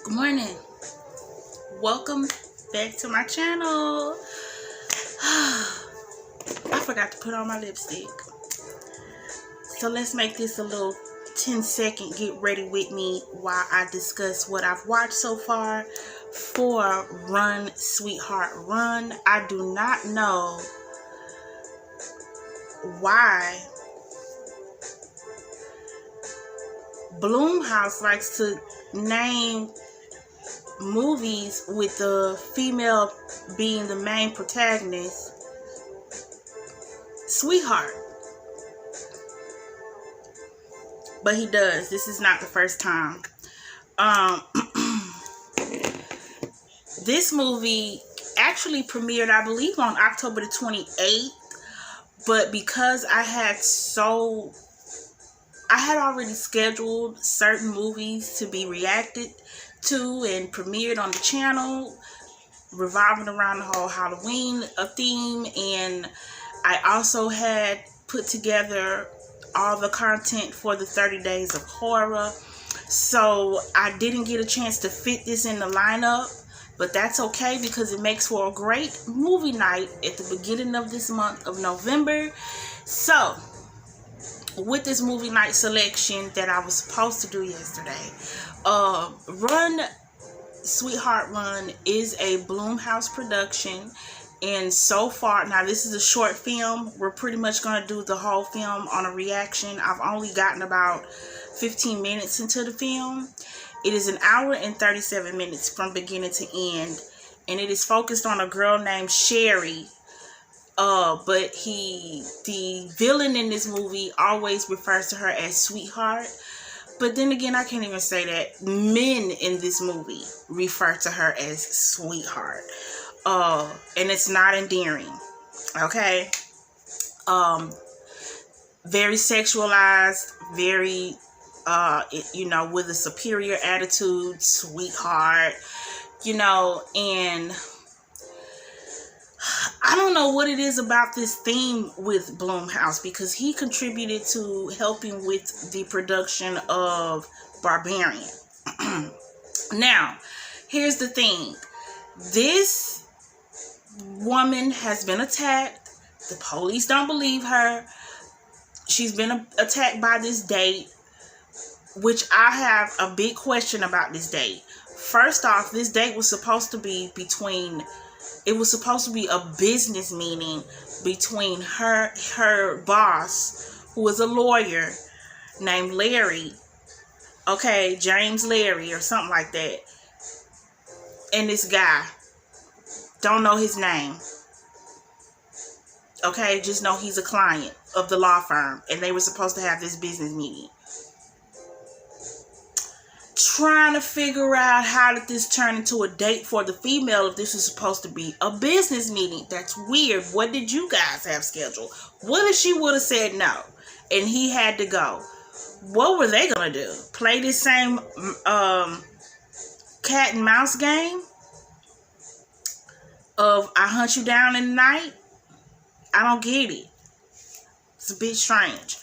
Good morning. Welcome back to my channel. I forgot to put on my lipstick. So let's make this a little 10-second get ready with me while I discuss what I've watched so far for Run, Sweetheart, Run. I do not know why Blumhouse likes to name movies with the female being the main protagonist Sweetheart, but he does. This is not the first time. This movie actually premiered, I believe, on October the 28th, but because I had already scheduled certain movies to be reacted to and premiered on the channel, revolving around the whole Halloween theme, and I also had put together all the content for the 30 Days of Horror, so I didn't get a chance to fit this in the lineup, but that's okay because it makes for a great movie night at the beginning of this month of November. So with this movie night selection that I was supposed to do yesterday, Run, Sweetheart, Run is a Blumhouse production, and so far, now this is a short film. We're pretty much going to do the whole film on a reaction. I've only gotten about 15 minutes into the film. It is an hour and 37 minutes from beginning to end, and it is focused on a girl named Sherry. But the villain in this movie always refers to her as Sweetheart. But then again, I can't even say that. Men in this movie refer to her as Sweetheart. And it's not endearing. Okay? Very sexualized, very, with a superior attitude, Sweetheart, and I don't know what it is about this theme with Blumhouse, because he contributed to helping with the production of Barbarian. Now, here's the thing. This woman has been attacked The police don't believe her. She's been attacked by this date, which I have a big question about this date. First off, this date was supposed to be it was supposed to be a business meeting between her boss, who is a lawyer named Larry, okay, James Larry or something like that, and this guy. Don't know his name. Okay, just know he's a client of the law firm, and they were supposed to have this business meeting. Trying to figure out how did this turn into a date for the female if this was supposed to be a business meeting. That's weird. What did you guys have scheduled? What if she would have said no and he had to go? What were they gonna do? Play this same cat and mouse game of I hunt you down in the night? I don't get it. It's a bit strange.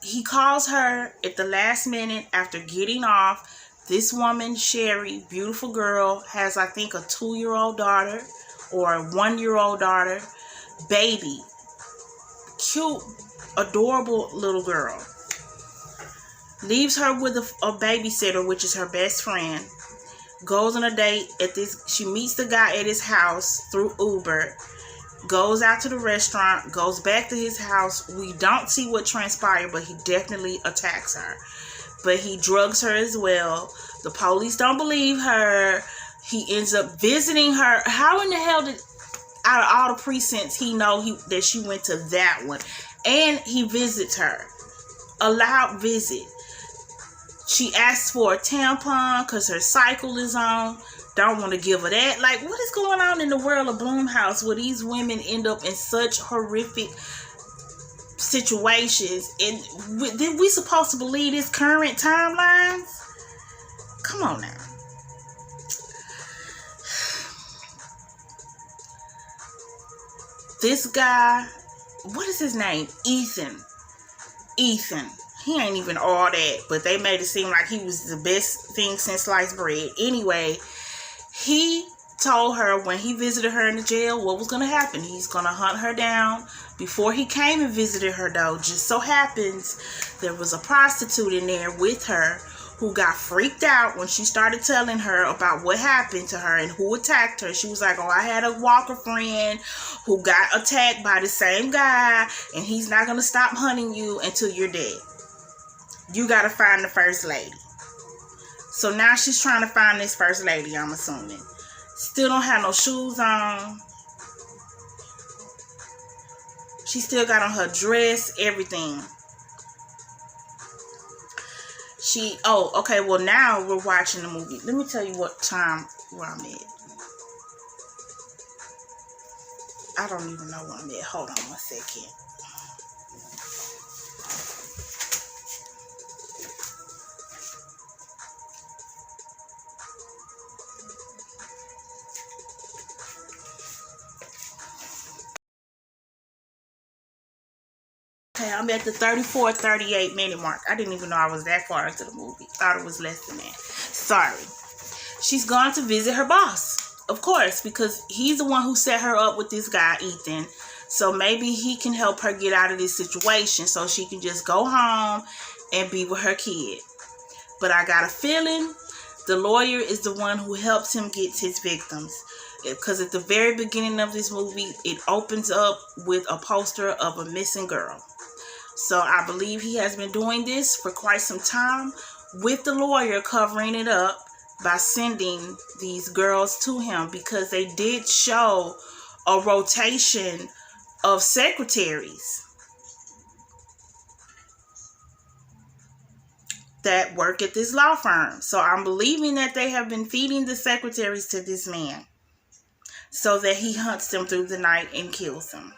He calls her at the last minute after getting off. This woman, Sherry, beautiful girl, has I think a 2-year-old daughter or a 1-year-old daughter. Baby. Cute, adorable little girl. Leaves her with a babysitter, which is her best friend. Goes on a date she meets the guy at his house through Uber. Goes out to the restaurant, goes back to his house. We don't see what transpired, but he definitely attacks her. But he drugs her as well. The police don't believe her. He ends up visiting her. How in the hell did, out of all the precincts, he know that she went to that one? And he visits her. A loud visit. She asks for a tampon because her cycle is on. Don't want to give her that. Like, what is going on in the world of Blumhouse where these women end up in such horrific situations? And did we supposed to believe this current timelines? Come on now. This guy, what is his name? Ethan. He ain't even all that, but they made it seem like he was the best thing since sliced bread. Anyway, he told her when he visited her in the jail what was going to happen. He's going to hunt her down. Before he came and visited her, though, just so happens there was a prostitute in there with her who got freaked out when she started telling her about what happened to her and who attacked her. She was like, oh, I had a walker friend who got attacked by the same guy, and he's not going to stop hunting you until you're dead. You got to find the first lady. So now she's trying to find this first lady, I'm assuming. Still don't have no shoes on. She still got on her dress, everything. Okay, well now we're watching the movie. Let me tell you what time where I'm at. I don't even know where I'm at. Hold on one second. Okay, I'm at the 34-38 minute mark. I didn't even know I was that far into the movie. Thought it was less than that. Sorry. She's gone to visit her boss. Of course, because he's the one who set her up with this guy, Ethan. So maybe he can help her get out of this situation so she can just go home and be with her kid. But I got a feeling the lawyer is the one who helps him get his victims. Because at the very beginning of this movie, it opens up with a poster of a missing girl. So I believe he has been doing this for quite some time with the lawyer covering it up by sending these girls to him, because they did show a rotation of secretaries that work at this law firm. So I'm believing that they have been feeding the secretaries to this man so that he hunts them through the night and kills them.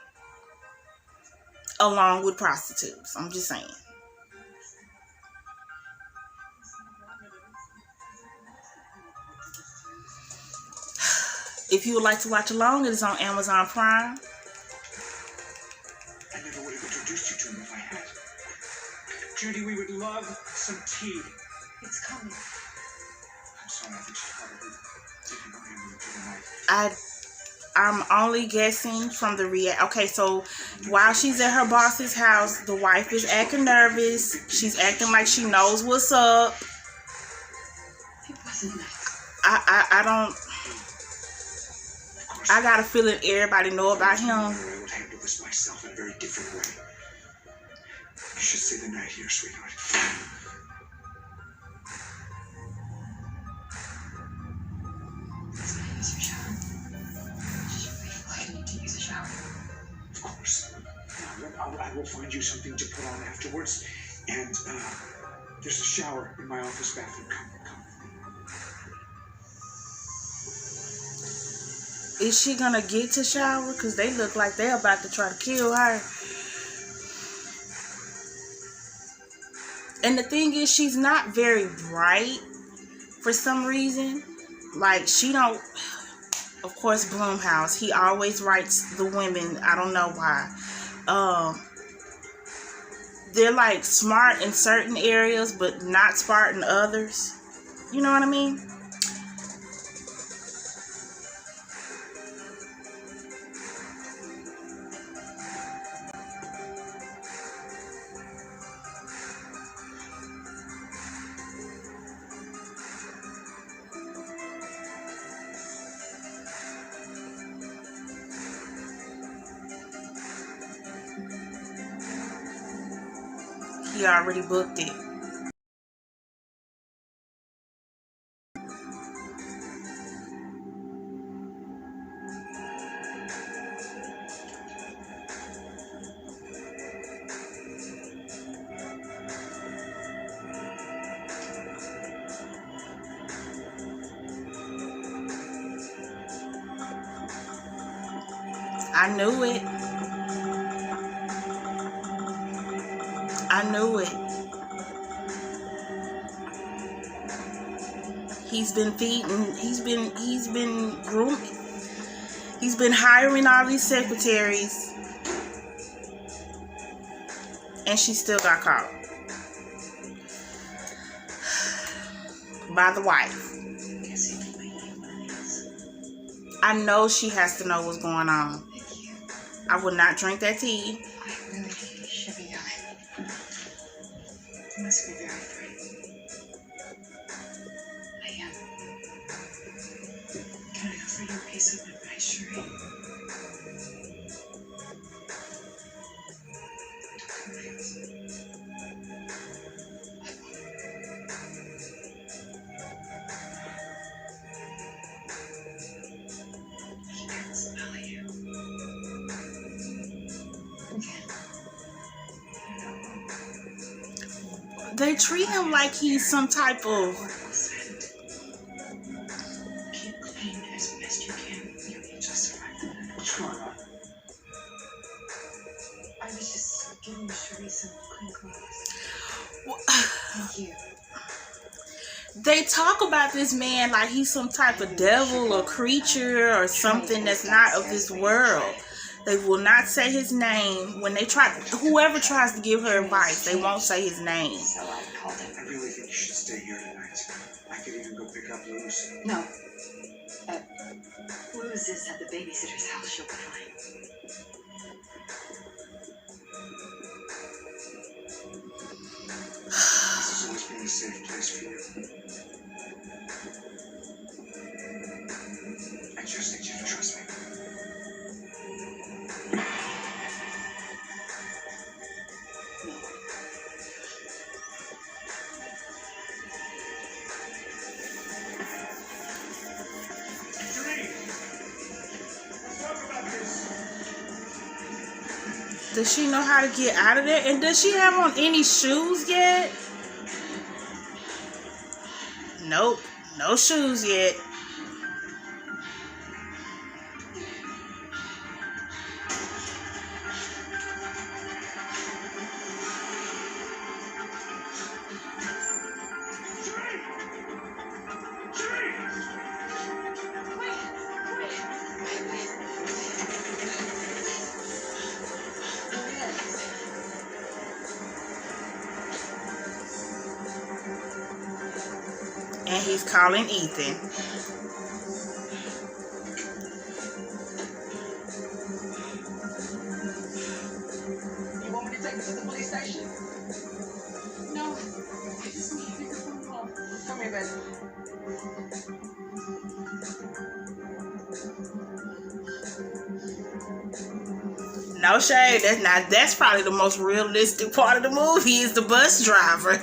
Along with prostitutes. I'm just saying. If you would like to watch along, it is on Amazon Prime. I never would have introduced you to him if I had. Judy, we would love some tea. It's coming. I'm sorry, I think she's probably taking over here with the night. I'm only guessing from the okay, so while she's at her boss's house, the wife is acting nervous. She's acting like she knows what's up. It wasn't nice. I don't. I got a feeling everybody know about him. I would handle this myself in a very different way. You should stay the night here, sweetheart. Can I use your shower? I need to use a shower. Of course. I will find you something to put on afterwards. And there's a shower in my office bathroom. Come. Is she gonna get to shower? Because they look like they're about to try to kill her. And the thing is, she's not very bright for some reason. Like, she don't... Of course, Blumhouse, he always writes the women. I don't know why. They're like smart in certain areas, but not smart in others. You know what I mean? He already booked it. I knew it. I knew it. He's been feeding, he's been grooming, he's been hiring all these secretaries, and she still got caught by the wife. I know she has to know what's going on. I would not drink that tea. I really should be going. You must be very afraid. I am. Can I offer you a piece of advice, Cherie? I can't smell you. They treat him like he's some type of... Keep clean as best you can. You need just survive. What's going on? I was just giving Cherie some clean clothes. Thank you. They talk about this man like he's some type of devil or creature or something that's not of this world. They will not say his name. When they try, whoever tries to give her advice, they won't say his name. So I called him. I really think you should stay here tonight. I could even go pick up Luz. No. Luz is at the babysitter's house. She'll be fine. This has always been a safe place for you. I just need you to trust me. Does she know how to get out of there? And does she have on any shoes yet? Nope, no shoes yet. And he's calling Ethan. Take me to the police station? No. I just need to make a phone call. Come here, baby. No shade. That's probably the most realistic part of the movie is the bus driver.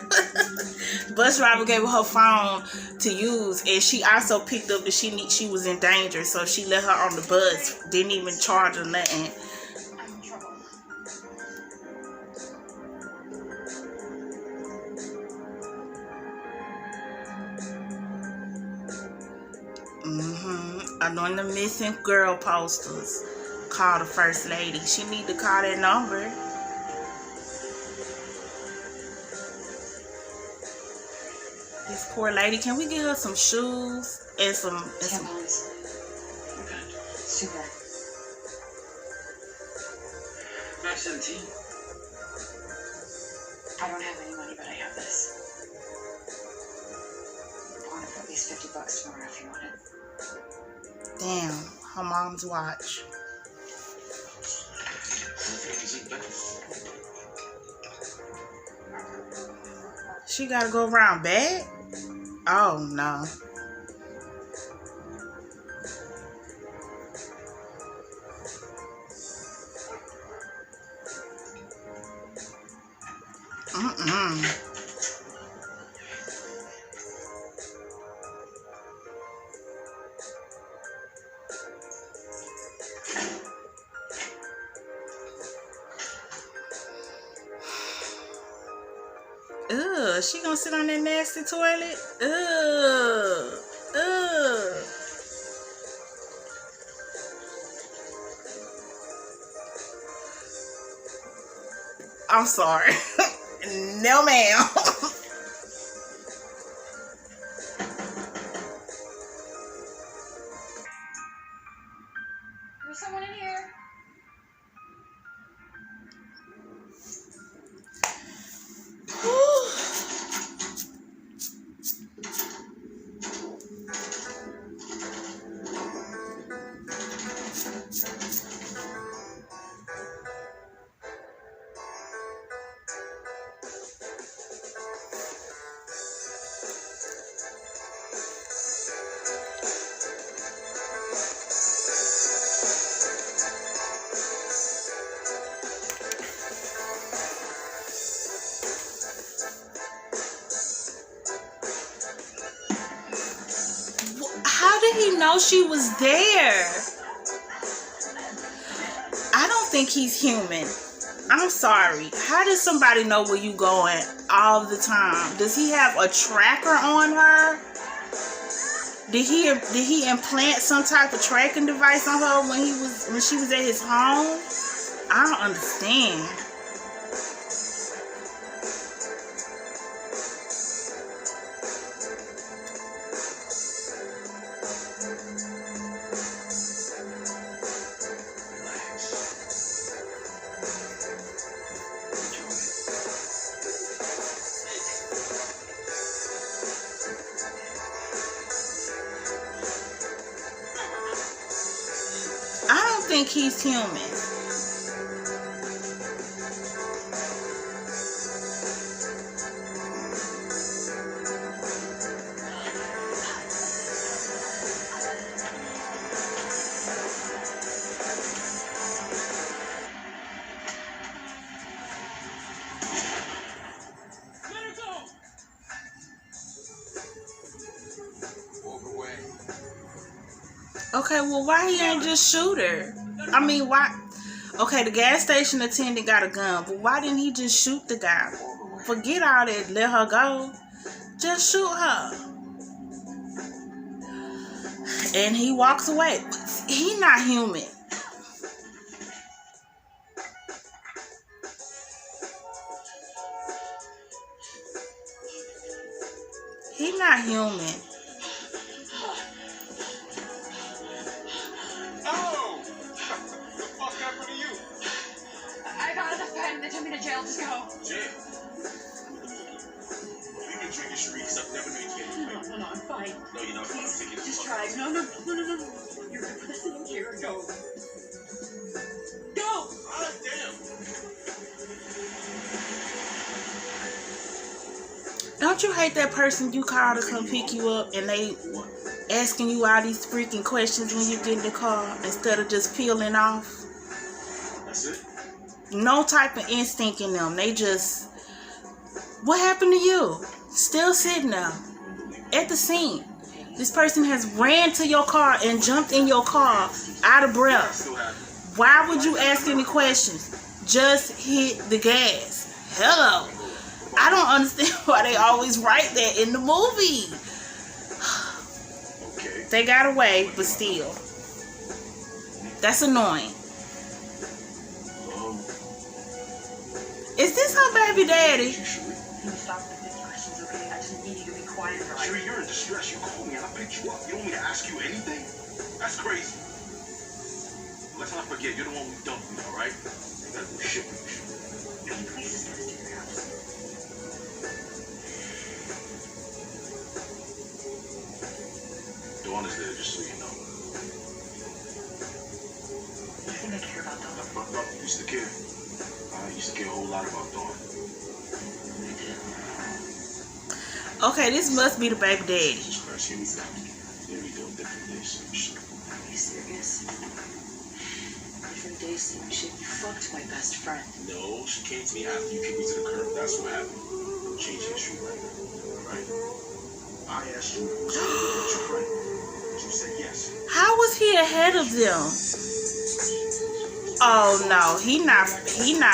Bus driver gave her her phone to use, and she also picked up that she was in danger, so she let her on the bus. Didn't even charge her nothing. I'm in trouble. On the missing girl posters. Call the first lady. She need to call that number. This poor lady. Can we get her some shoes and some Tampons. Okay. Super. Max 17. I don't have any money, but I have this. I want it for at least $50 tomorrow if you want it. Damn, her mom's watch. She gotta go around back? Oh no. Ugh, she gonna sit on that nasty toilet? Ugh. Ugh. I'm sorry. No, ma'am. There's someone in here. How did he know she was there? I don't think he's human. I'm sorry. How does somebody know where you going all the time? Does he have a tracker on her? Did he implant some type of tracking device on her when she was at his home? I don't understand. I don't think he's human. Okay, well, why he ain't just shoot her? I mean, why? Okay, the gas station attendant got a gun, but why didn't he just shoot the guy? Forget all that, let her go. Just shoot her. And he walks away. He not human. He not human. They took me to jail. Just go. Jail? You've been drinking Sharice. I've never made you get No, I'm fine. No, you're not. Please, I'm taking it. just try. No. You're listening here. Go. Go! Ah, damn. Don't you hate that person you call to come pick you up and they asking you all these freaking questions when you get in the car instead of just peeling off? That's it? No type of instinct in them. They just, what happened to you? Still sitting there at the scene. This person has ran to your car and jumped in your car out of breath. Why would you ask any questions? Just hit the gas. Hello. I don't understand why they always write that in the movie. They got away, but still. That's annoying. Is this her baby daddy? Sure, you're in distress. You called me and I picked you up. You don't want me to ask you anything? That's crazy. Let's not forget, you're the one who dumped me, all right? You gotta do shit with you. Can you please just get us to your house? Dawn is there, just so you know. You think I care about Dawn? I used to care. I used to care a whole lot about Dawn. I did. Okay, this must be the baby daddy. Just press you anything. Yeah, we do different days. Are you serious? Different days, same shit. You fucked my best friend. No, she came to me after you kicked me to the curb. That's what happened. Change history right now. Alright? I asked you if you were your friend. You said yes. How was he ahead of them? Oh no, he not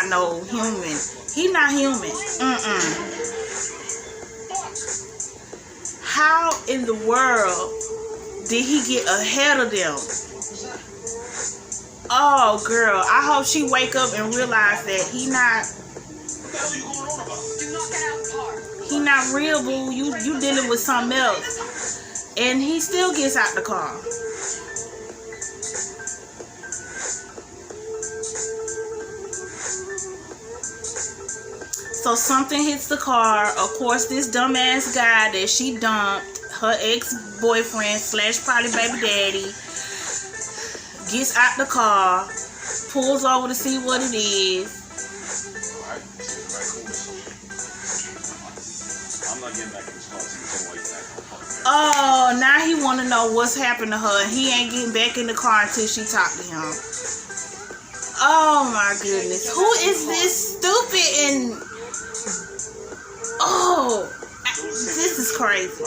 no human. He not human. How in the world did he get ahead of them? Oh girl, I hope she wake up and realize that he not real, boo. You dealing with something else. And he still gets out the car. So something hits the car. Of course, this dumbass guy that she dumped, her ex-boyfriend / probably baby daddy, gets out the car, pulls over to see what it is. Alright, I'm not getting back in this car until you tell me why you're Oh, now he want to know what's happened to her. He ain't getting back in the car until she talked to him. Oh my goodness. Who is this stupid and... Oh, this is crazy.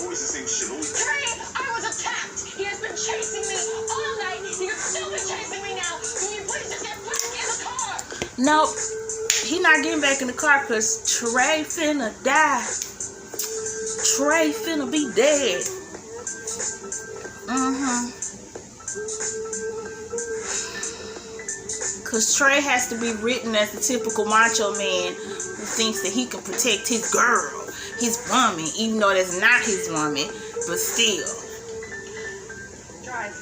Always the same shit. Always. Trey, I was attacked. He has been chasing me all night. You're still been chasing me now. Can you please just get back in the car? Nope. He not getting back in the car because Trey finna die. Trey finna be dead. Because Trey has to be written as the typical macho man who thinks that he can protect his girl, his woman, even though that's not his woman, but still. Drive.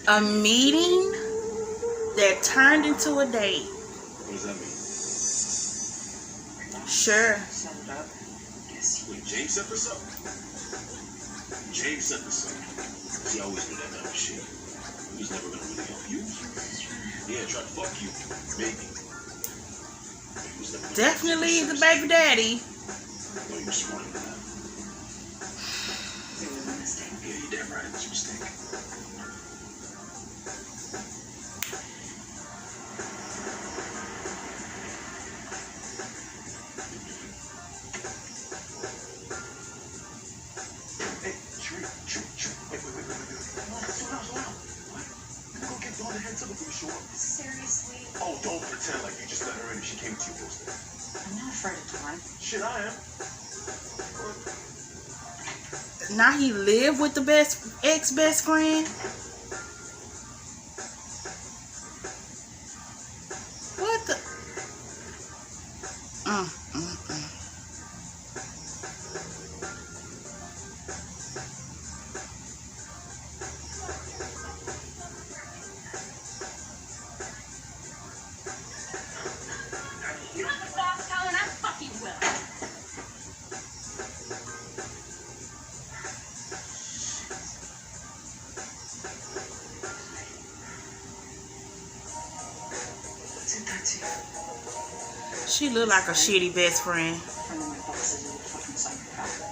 A meeting that turned into a date. What does that mean? Sure. Set it up. Guess Wait, James set this up? James set this up. He always knew that type of shit. He was never gonna really help you. Yeah, try to fuck you. Maybe. He was never gonna Definitely help you. the baby daddy. No, you were smarter than that. it was a mistake. Yeah, you're damn right. It was a mistake. Seriously? Oh, don't pretend like you just let her in if she came to you first. I'm not afraid of Dawn. Shit, I am. Now he live with the ex-best friend. What the? She look like a shitty best friend. Friend of my boss is a fucking psychopath.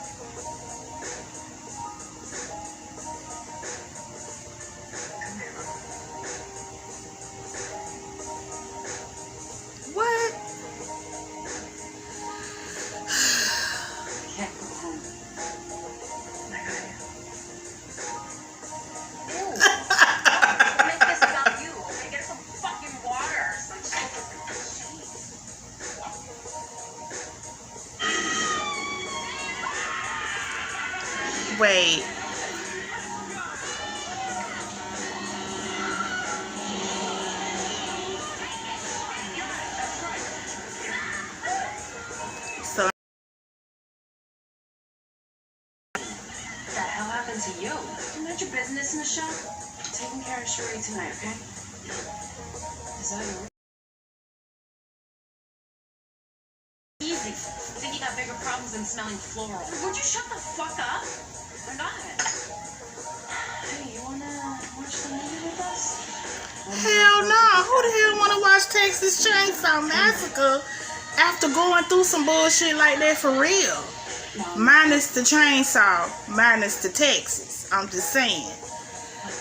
What? I can't go home. I got you. Ew. Don't make this about you, okay? Get some fucking water or some shit. Wait. So What the hell happened to you? Mind your business, Michelle. Taking care of Sheree tonight, okay? Is that your... Easy. I think you got bigger problems than smelling floral. Would you shut the fuck up? Or not? Hey, you wanna watch the movie with us? hell no. Who the hell wanna watch Texas Chainsaw Massacre after going through some bullshit like that for real? Minus the chainsaw, minus the Texas. I'm just saying.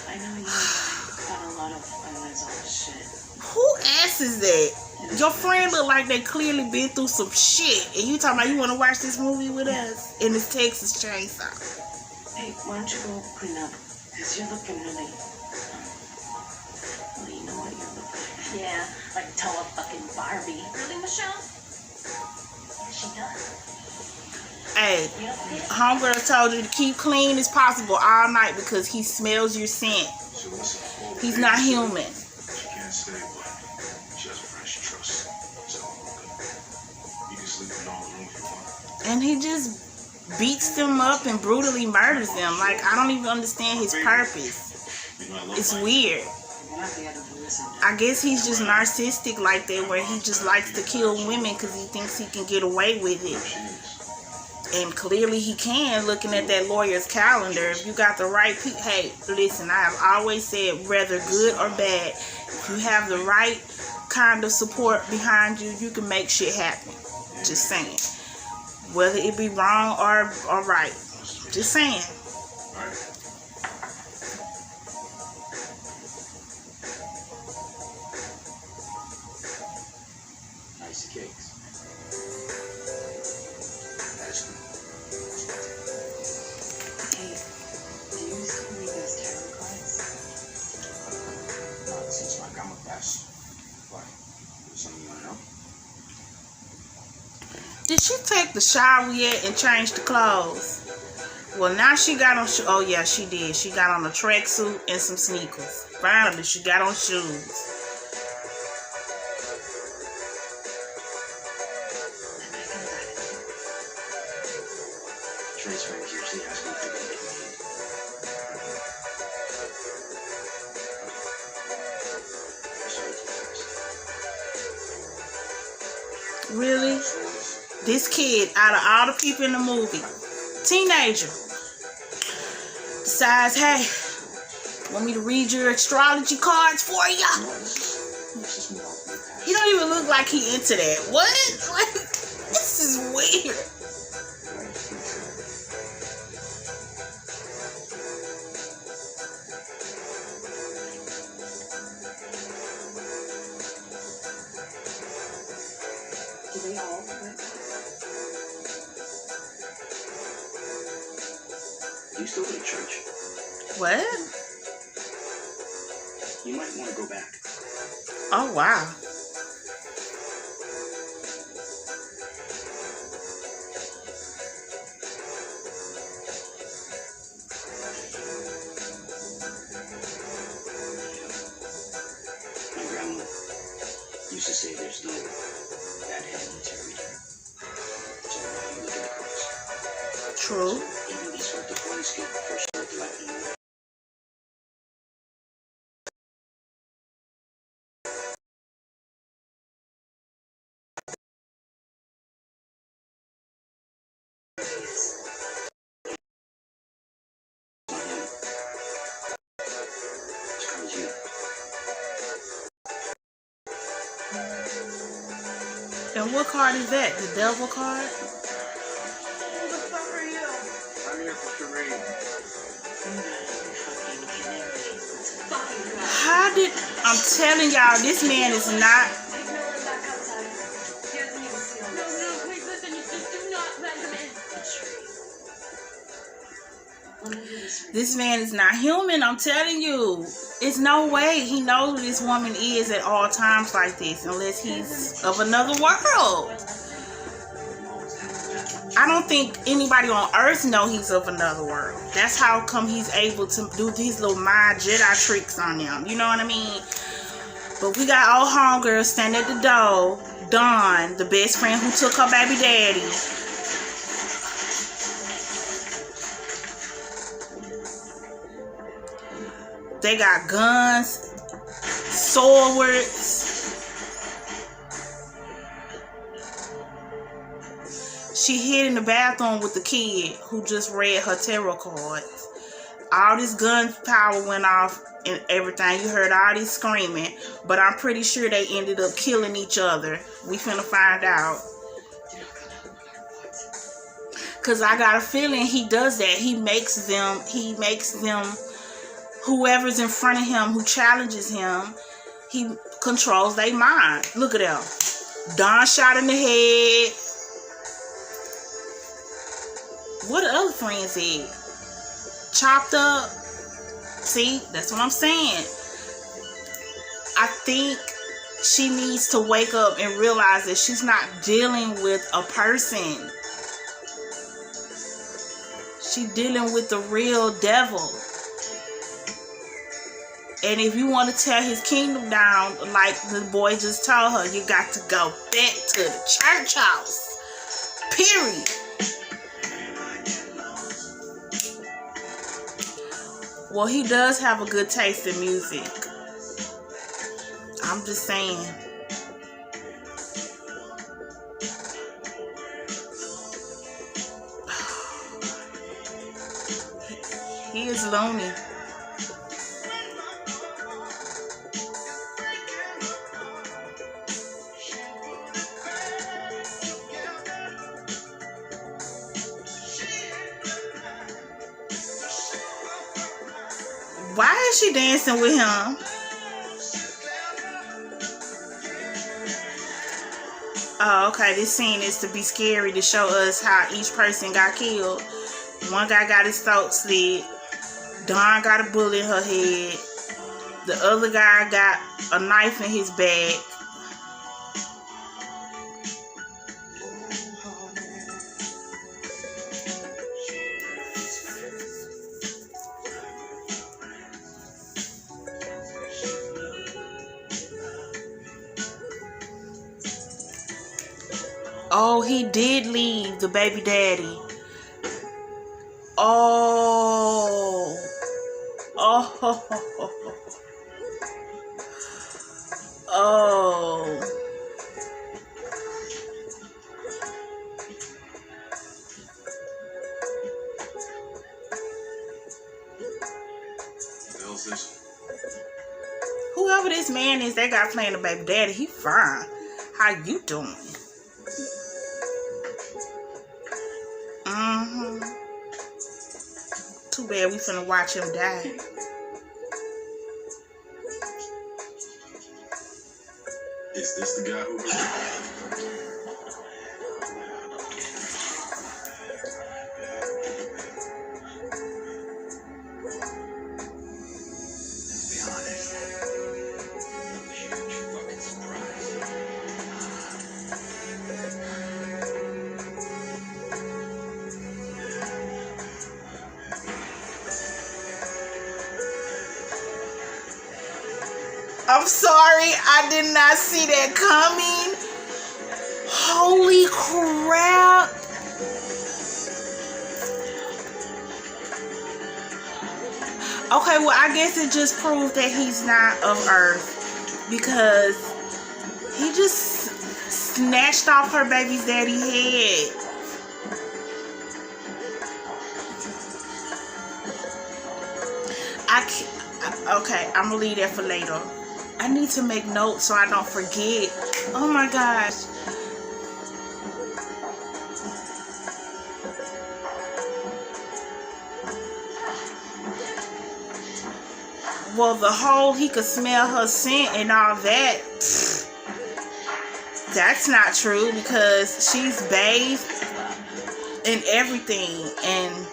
I know you got a lot of eyelids on shit. Who asks that? Your friend look like they clearly been through some shit, and you talking about you want to watch this movie with us? And it's Texas Chainsaw. Hey, why don't you go clean up? Because you're looking really... Well, you know what you're looking like. Yeah, like tell a fucking Barbie. Really, Michelle? Yeah, she does. Hey, homegirl told you to keep clean as possible all night because he smells your scent. So listen, He's not human. she can't stay, but she has a friend she trusts. So you can sleep in all the room if you want. And he just beats them up and brutally murders them. Like, I don't even understand his purpose. You know I love It's life. weird. You're not the other person. I guess he's just narcissistic like that, where he just likes to kill women because he thinks he can get away with it. She is. And clearly he can, looking at that lawyer's calendar. If you got the right people, hey, listen, I have always said, whether good or bad, if you have the right kind of support behind you, you can make shit happen. Just saying. Whether it be wrong or right. Just saying. All right. Nice cakes. That's good. Hey, do you still read those tarot cards? Not since my grandma passed. Why? There's something you want to know? Did she take the shower yet and change the clothes? Well, now she got on oh yeah, she did. She got on a tracksuit and some sneakers. Finally, she got on shoes. Trey's friends usually ask me if they're going to get married. Really? This kid, out of all the people in the movie, teenager, decides, hey, want me to read your astrology cards for ya? He don't even look like he into that. What? Like, this is weird. Do they all quit? You still go to church? What? You might want to go back. Oh, wow. My grandma used to say there's no bad hand in tarot. So you look at the cards. True. Even these were the funny skin first started laughing. It's crazy. And what card is that? The devil card? Who the fuck are you? I'm here for Shereen. How did... I'm telling y'all, this man is not... Ignore him back outside. He doesn't even see us. No, please listen. You just do not let him in. Let me do this. This man is not human, I'm telling you. It's no way he knows who this woman is at all times like this, unless he's of another world. I don't think anybody on earth know he's of another world. That's how come he's able to do these little mind Jedi tricks on them. You know what I mean? But we got old homegirl standing at the door. Dawn, the best friend who took her baby daddy. They got guns, swords. She hid in the bathroom with the kid who just read her tarot cards. All this gunpowder went off and everything. You heard all this screaming. But I'm pretty sure they ended up killing each other. We finna find out. Because I got a feeling he does that. He makes them, whoever's in front of him, who challenges him, he controls their mind. Look at them. Don shot in the head. What the other friends said? Chopped up. See, that's what I'm saying. I think she needs to wake up and realize that she's not dealing with a person. She's dealing with the real devil. And if you want to tear his kingdom down, like the boy just told her, you got to go back to the church house. Period. Well, he does have a good taste in music. I'm just saying. He is lonely. Why is she dancing with him? Oh, okay. This scene is to be scary to show us how each person got killed. One guy got his throat slit. Dawn got a bullet in her head. The other guy got a knife in his back. Oh, he did leave the baby daddy. Oh. Oh. Oh. Whoever this man is, they got playing the baby daddy. He fine. How you doing? Too bad we finna watch him die. Is this the guy who... Let's be honest. I'm a huge fucking surprise. I'm sorry, I did not see that coming. Holy crap. Okay, well, I guess it just proved that he's not of Earth. Because he just snatched off her baby's daddy's head. Okay, I'm gonna leave that for later. I need to make notes so I don't forget. Oh my gosh. Well, the whole he could smell her scent and all that, that's not true because she's bathed in everything. And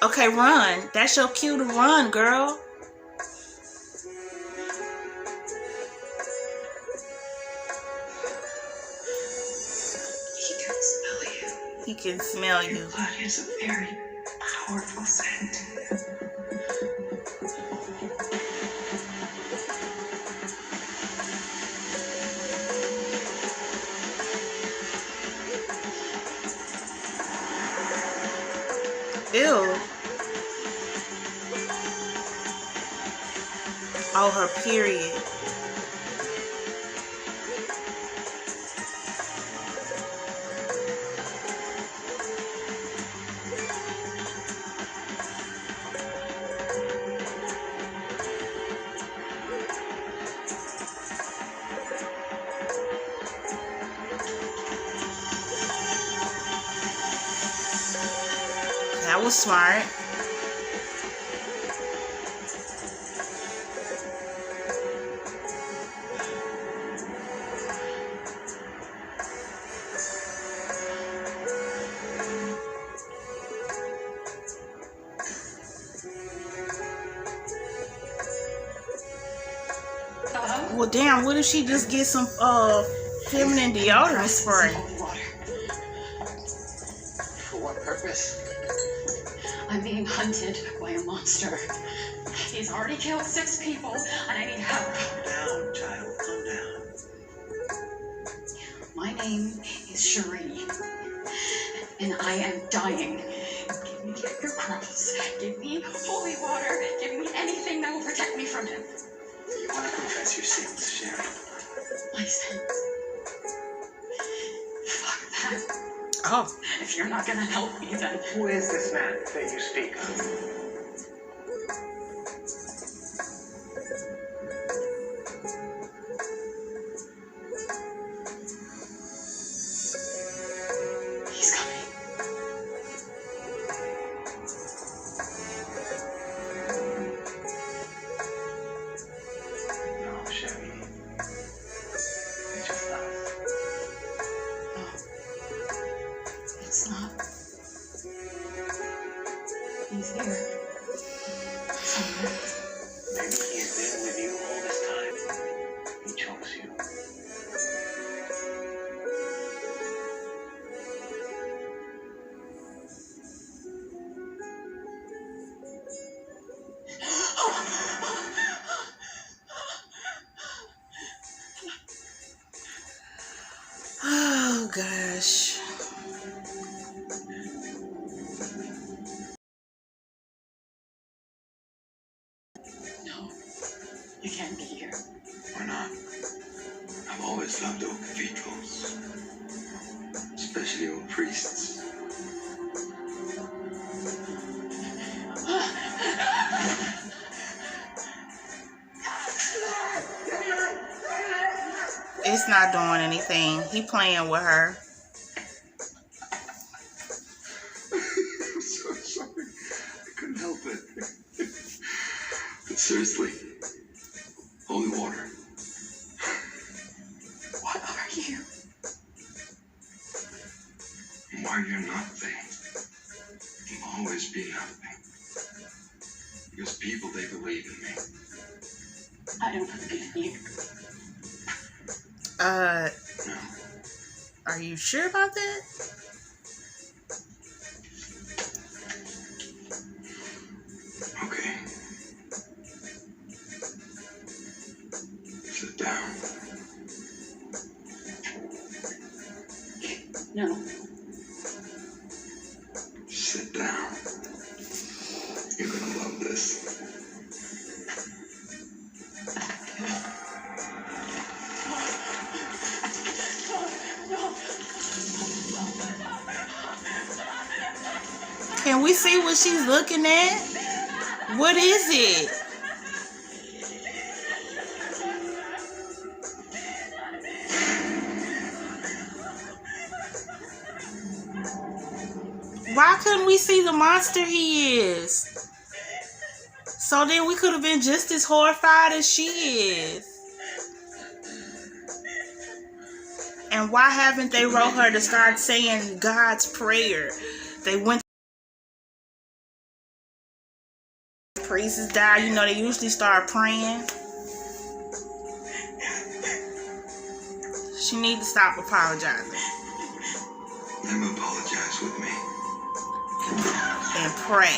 okay, run. That's your cue to run, girl. He can smell you. Your blood is a very powerful scent. Ew. Oh, her period. That was smart. Well, damn, what if she just get some feminine deodorant spray? For what purpose? I'm being hunted by a monster. He's already killed 6 people, and I need help. Calm down, child. Calm down. My name is Cherie, and I am dying. Give me your cross. Give me holy water. Give me anything that will protect me from him. You want to confess your sins, Sherry? My sins. Fuck that. Oh. If you're not gonna help me, then Who is this man that you speak of? he's coming. No, Sherry. It's just us. No, it's not. He's here. Somewhere. Maybe he has been with you all this time. He chose you. Oh, gosh. No, you can't be here. Why not? I've always loved old cathedrals, especially old priests. It's not doing anything. He playing with her. I'm so sorry. I couldn't help it. But seriously, holy water. What are you? And why you're nothing, you'll always be nothing. Because people, they believe in me. I don't believe in you. No. Are you sure about that? Okay. Sit down. No. Sit down. You're gonna love this. Can we see what she's looking at? What is it? didn't we see the monster he is? So then we could have been just as horrified as she is. And why haven't they wrote her to start saying God's prayer? They went. Priests die, you know, they usually start praying. She needs to stop apologizing. Let him apologize with me. And pray.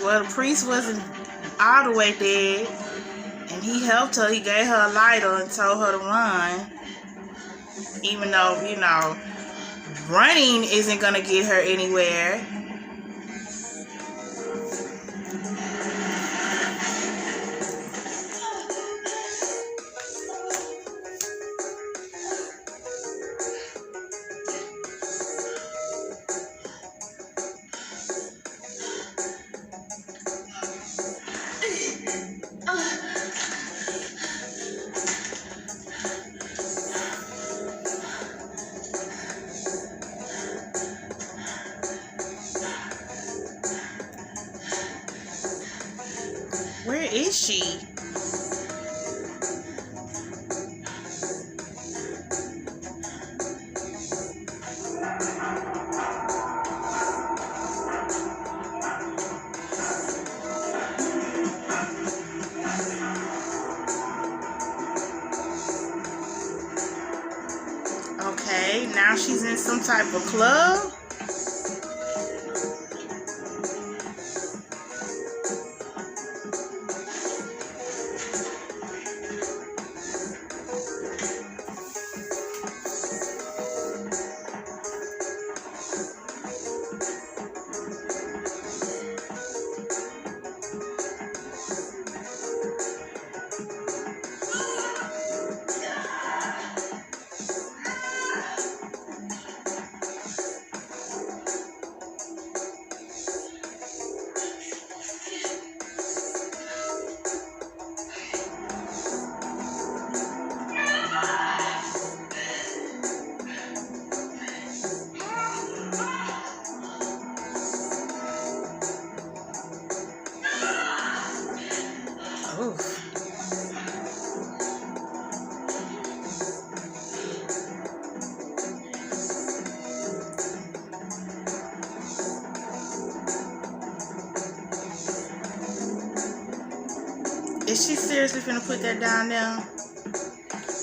Well, the priest wasn't all the way dead, and he helped her. He gave her a lighter and told her to run. Even though, you know, running isn't going to get her anywhere. Where is she? Okay, now she's in some type of club. Is she seriously finna put that down there?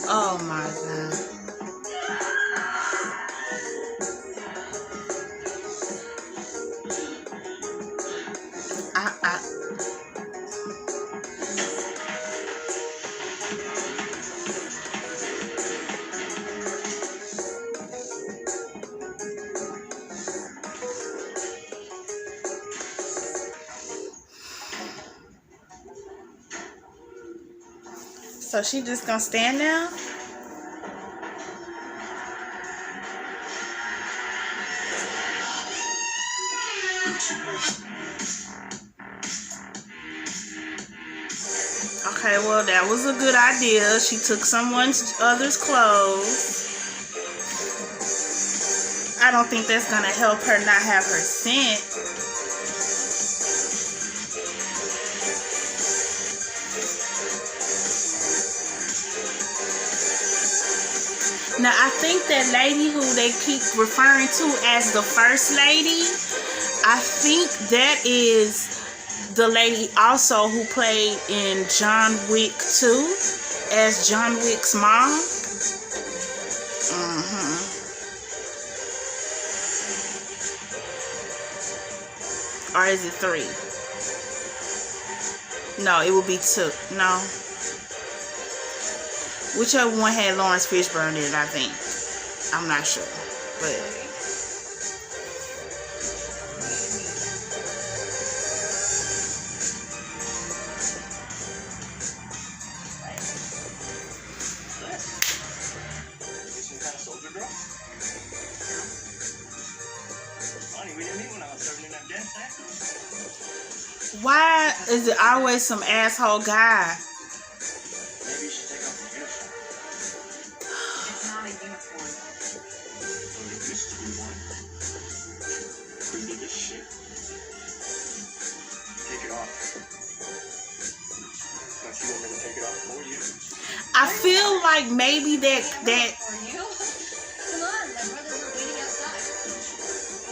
Oh my God. So she just gonna stand there? Okay, well, that was a good idea. She took other's clothes. I don't think that's gonna help her not have her scent. Now, I think that lady who they keep referring to as the first lady, I think that is the lady also who played in John Wick 2 as John Wick's mom. Or is it 3? No, it will be 2. No. Whichever one had Lawrence Fishburne in it, I think. I'm not sure. But Some kind of soldier girl? Funny, we didn't meet when I was serving in Afghanistan. why is it always some asshole guy? Maybe you should take off the uniform. It's not a uniform. Well, it used to be one. Couldn't do this shit. Take it off. Don't you want me to take it off for you? I feel like maybe that For you? Come on, my brothers are waiting outside.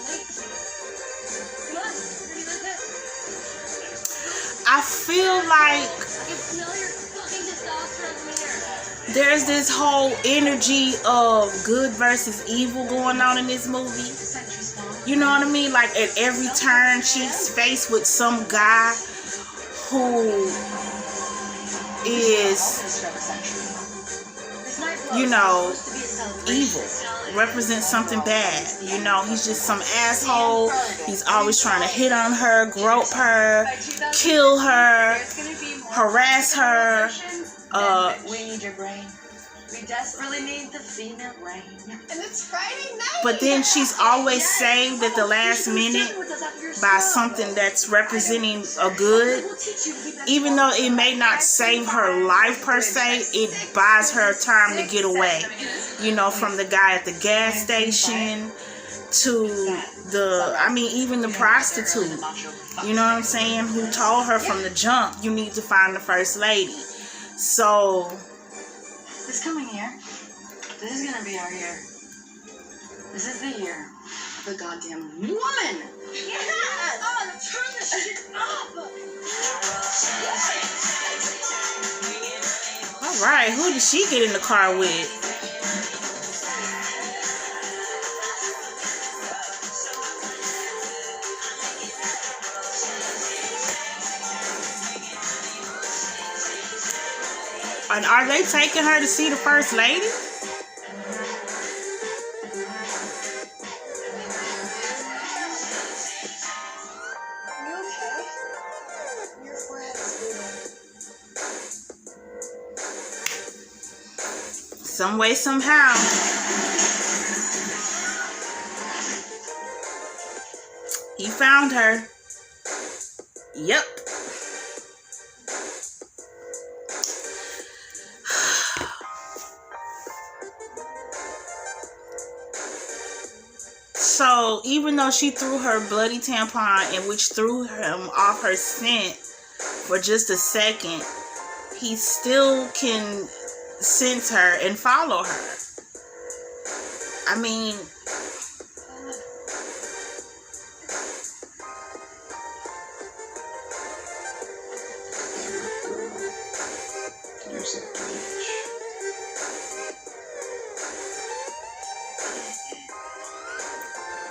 Wait. Come on, pretty like this. I feel like I can smell your fucking testosterone from here. there's this whole energy of good versus evil going on in this movie. Sentry spawn. You know what I mean? Like at every turn, she's faced with some guy who is, you know, evil, represents something bad. You know, he's just some asshole. He's always trying to hit on her, grope her, kill her, harass her. We need your brain. We desperately need the female brain. And it's Friday night. But then she's always saved at the last minute by something that's representing a good. Even though it may not save her life per se, it buys her time to get away. You know, from the guy at the gas station to even the prostitute. You know what I'm saying? Who told her from the jump, you need to find the first lady. So This coming year, this is gonna be our year. This is the year of the goddamn woman. Yes! Oh, turn this shit up. all right, who did she get in the car with? And are they taking her to see the first lady? You okay? Your forehead is bleeding. Some way, somehow. He found her. Yep. So even though she threw her bloody tampon, and which threw him off her scent for just a second, he still can sense her and follow her. I mean, Use that bleach.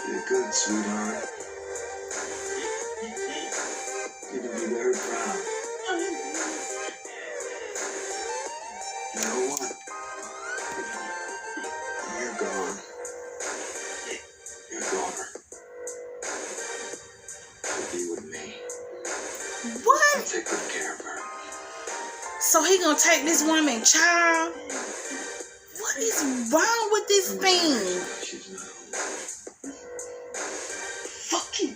You're good, sweetheart. You're gonna be very proud. You know what? When you're gone, your daughter will be with me. what? I'll take good care of her. So he gonna take this woman child? What is wrong with this thing? She's not home. Fuck you.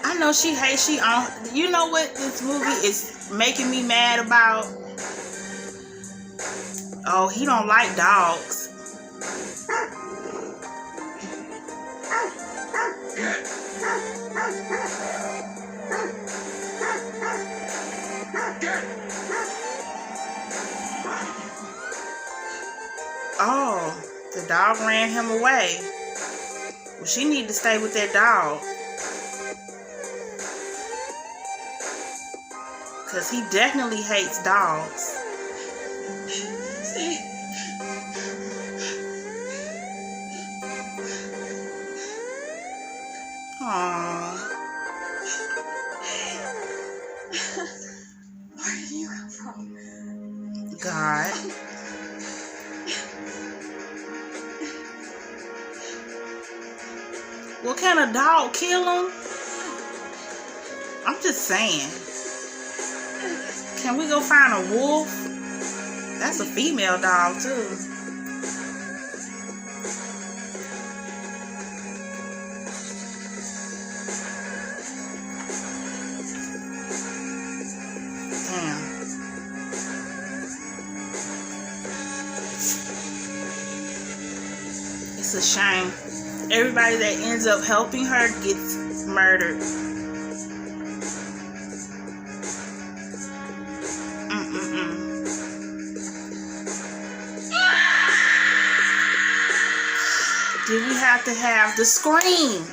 I know she hates, you know what this movie is making me mad about? Oh, he don't like dogs. Oh, the dog ran him away. Well, she need to stay with that dog. Because he definitely hates dogs. See? Where did you come from? God. Well, can a dog kill him? I'm just saying. Can we go find a wolf? That's a female dog too. Damn. It's a shame. Everybody that ends up helping her gets murdered. Did we have to have the scream?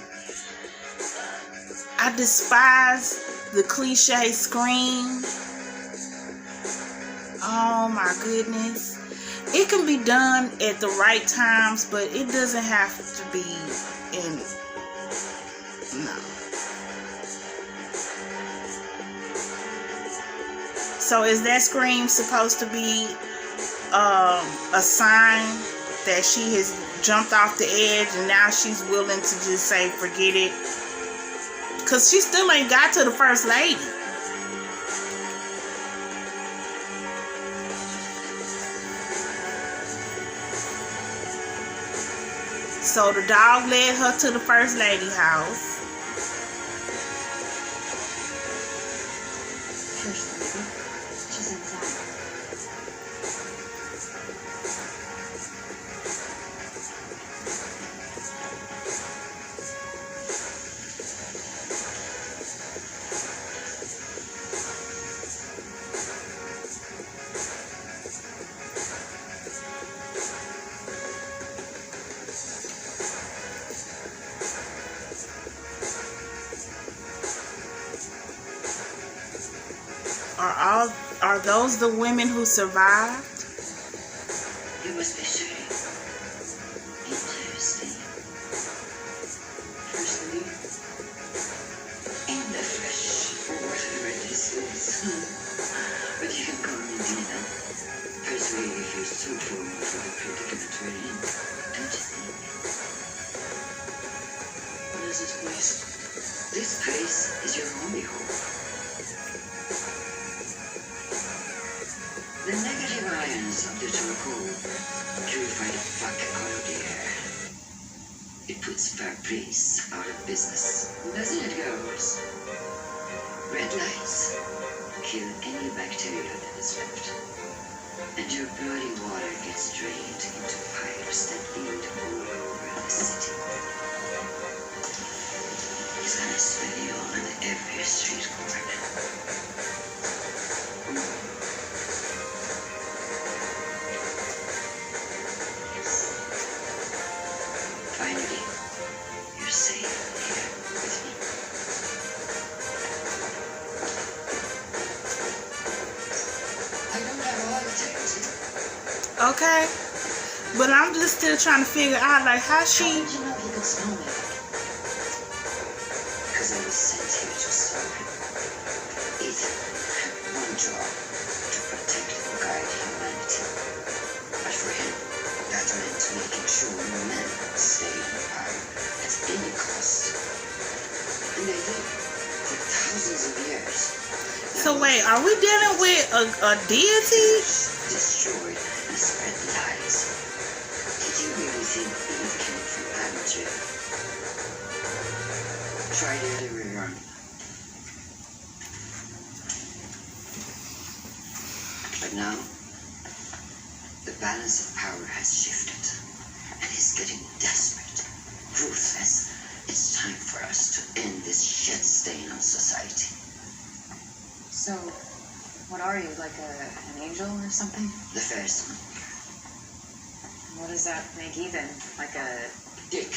I despise the cliche scream. Oh my goodness. It can be done at the right times, but it doesn't have to be in. No. So is that scream supposed to be a sign that she has jumped off the edge and now she's willing to just say forget it? Because she still ain't got to the first lady. So the dog led her to the first lady house. First lady? She's inside. Are those the women who survived? You must be saying. Interesting. First lady? In the flesh, or whatever this is. But you can call me Dina. First lady feels too formal for the predicament we're in. Don't you think? What is this place? This place is your only home. The negative ions of the charcoal purify the fuck out of the air. It puts Fabrice out of business, doesn't it, girls? Red lights kill any bacteria that is left. And your bloody water gets drained into pipes that lead all over the city. It's gonna smell you on every street corner. Finally, you're safe here with me. I don't have a lot of time. Okay. But I'm just still trying to figure out, like, how How she... did you know he could smell me? Because I was sent here to serve him. Ethan had one job, to protect and guide humanity. But for him, that meant making sure men stay in power at any cost. And they did, for thousands of years. So wait, are we dealing with a deity? Destroyed and spread lies. Did you really think Eve came from Adam too? Try the other way around. But now, the balance of power has shifted, and he's getting desperate, ruthless. It's time for us to end this shit stain on society. So, what are you, like an angel or something? The first one. What does that make Ethan? Like a... Dick.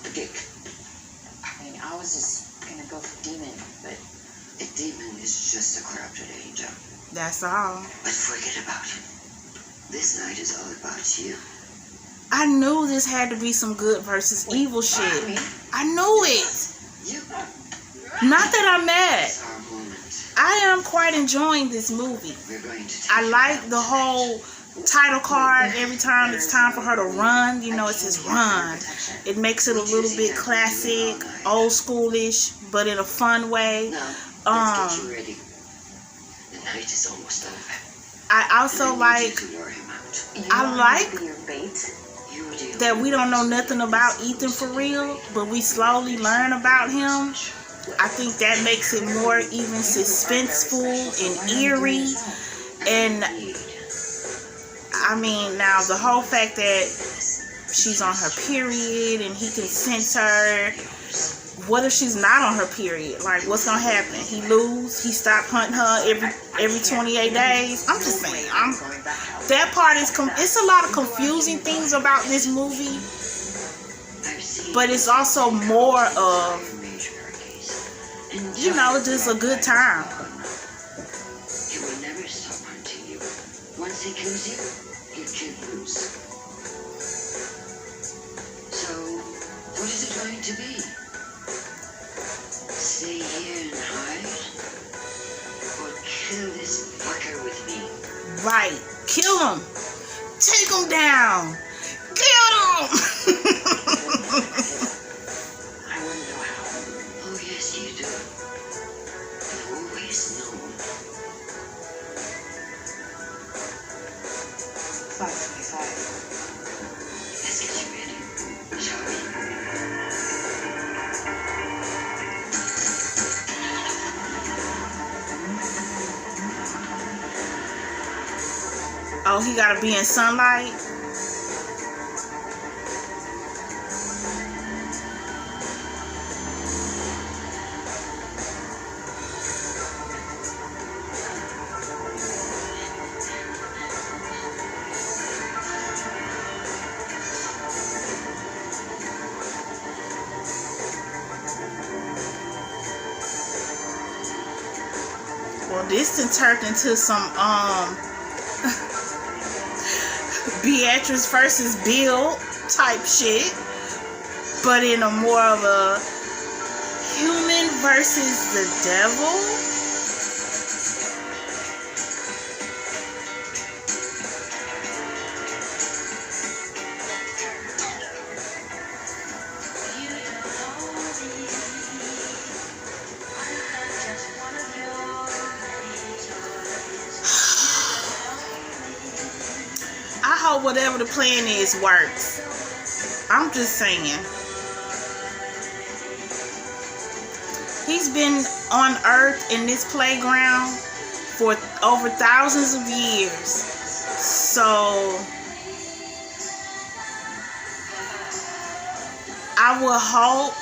A dick. I mean, I was just gonna go for demon, but... A demon is just a corrupted angel. That's all. But forget about him. This night is all about you. I knew this had to be some good versus evil shit. Me? I knew it. You Not that I'm mad. It's our moment. I am quite enjoying this movie. We're going to take I you like out. the whole title card every time it's time for her to run. You know, it says run. It makes it a little bit classic, old schoolish, but in a fun way. Now, let's get you ready. The night is almost over. I also like that we don't know nothing about Ethan for real, but we slowly learn about him. I think that makes it more even suspenseful and eerie. And I mean, now the whole fact that she's on her period and he can sense her. What if she's not on her period? Like, what's gonna happen? He stop hunting her every 28 days. I'm just saying. That part is it's a lot of confusing things about this movie, but it's also more of, you know, just a good time. He will never stop hunting you. Once he kills you, you can't lose. So, what is it going to be? Stay here and hide? Or kill this fucker with me? Right. Kill him. Take him down. Get him. I want to know how. Oh, yes, you do. You've always known. 5:25. Let's get you ready, shall we? Oh, he gotta be in sunlight? Well, this done turned into some, Beatrice versus Bill type shit, but in a more of a human versus the devil. I hope whatever the plan is works. I'm just saying. He's been on Earth in this playground for over thousands of years. So I will hope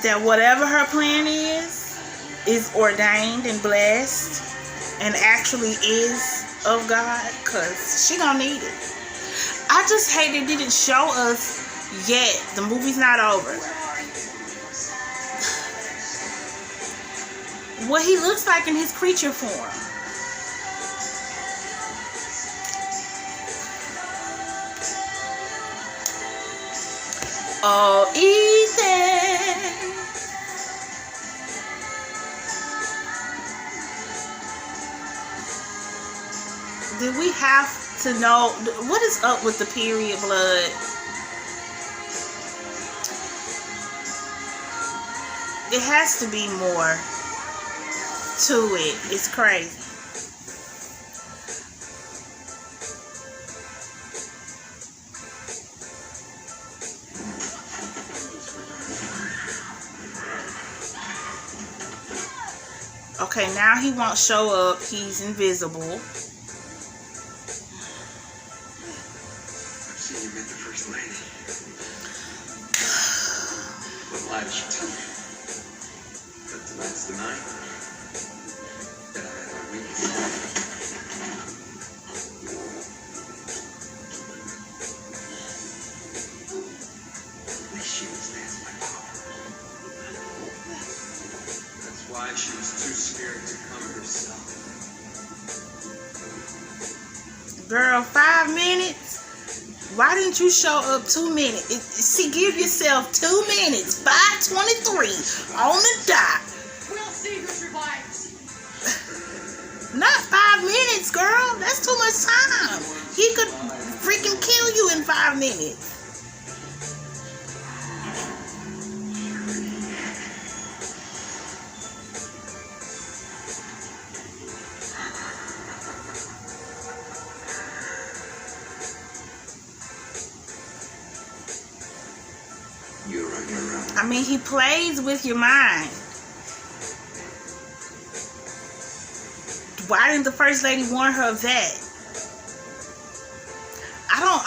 that whatever her plan is ordained and blessed and actually is of God, because she gonna need it. I just hate it didn't show us yet. The movie's not over. What he looks like in his creature form. Oh, Ethan. Do we have to know what is up with the period blood? It has to be more to it. It's crazy. Okay, now he won't show up. He's invisible. You met the first lady. What lie did she tell me? That tonight's the night. That I had a week. At least she understands my power. That's why she was too scared to come herself. Girl, 5 minutes? Why didn't you show up 2 minutes? See, give yourself 2 minutes. 5:23 on the dot. We'll see who survives. Not 5 minutes, girl. That's too much time. He could freaking kill you in 5 minutes. You're right. I mean, he plays with your mind. Why didn't the first lady warn her of that?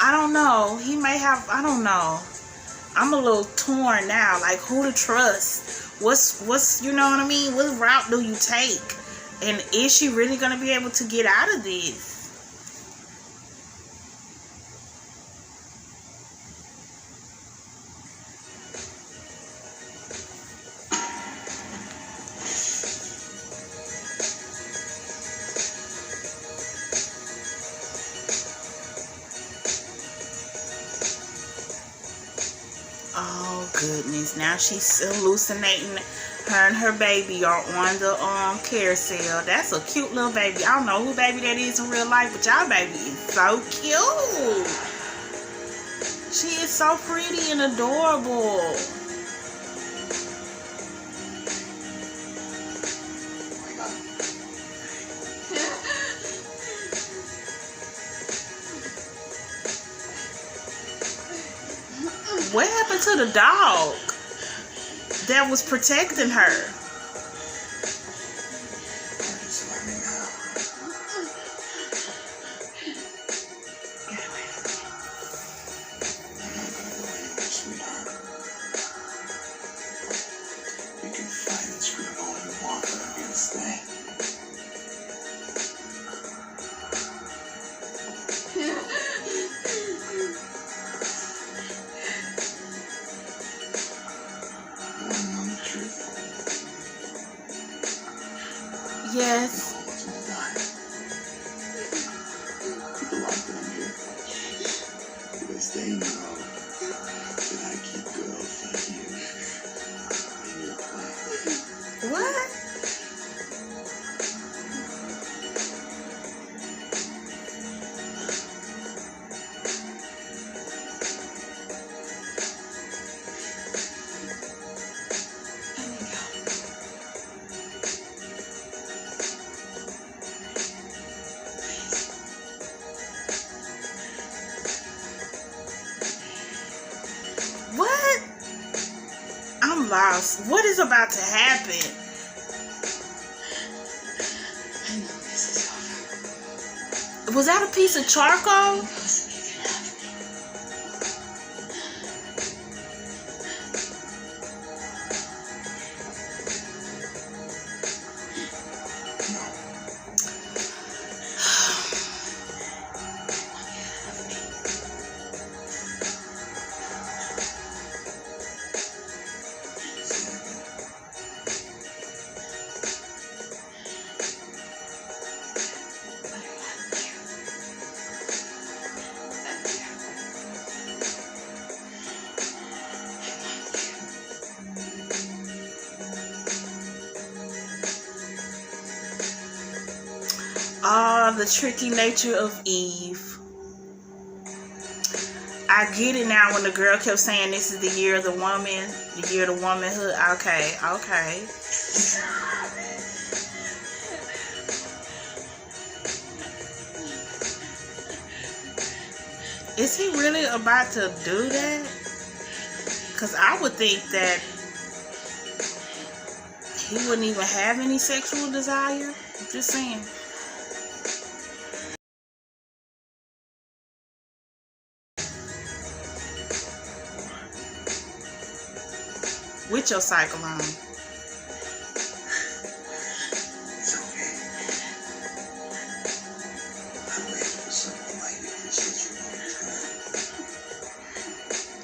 I don't know. He may have, I don't know. I'm a little torn now. Like, who to trust? What's you know what I mean? What route do you take? And is she really going to be able to get out of this? Oh goodness, now she's hallucinating. Her and her baby are on the carousel. That's a cute little baby. I don't know who baby that is in real life, but y'all baby is so cute. She is so pretty and adorable. What happened to the dog that was protecting her? Just let me know. Get away from me. I'm not gonna go anywhere, sweetheart. We can fight and scream all you want, but I'm gonna stay. Yes. People like that I'm here. Because they know that I keep girls like you in your place. What? What? I'm lost. What is about to happen? I know this is over. Was that a piece of charcoal? Possibly can have me. Ah, the tricky nature of Eve. I get it now when the girl kept saying this is the year of the woman, the year of the womanhood. Okay, okay. Is he really about to do that? Because I would think that he wouldn't even have any sexual desire. I'm just saying. With your cycle on. It's okay. I waited for something like this such a long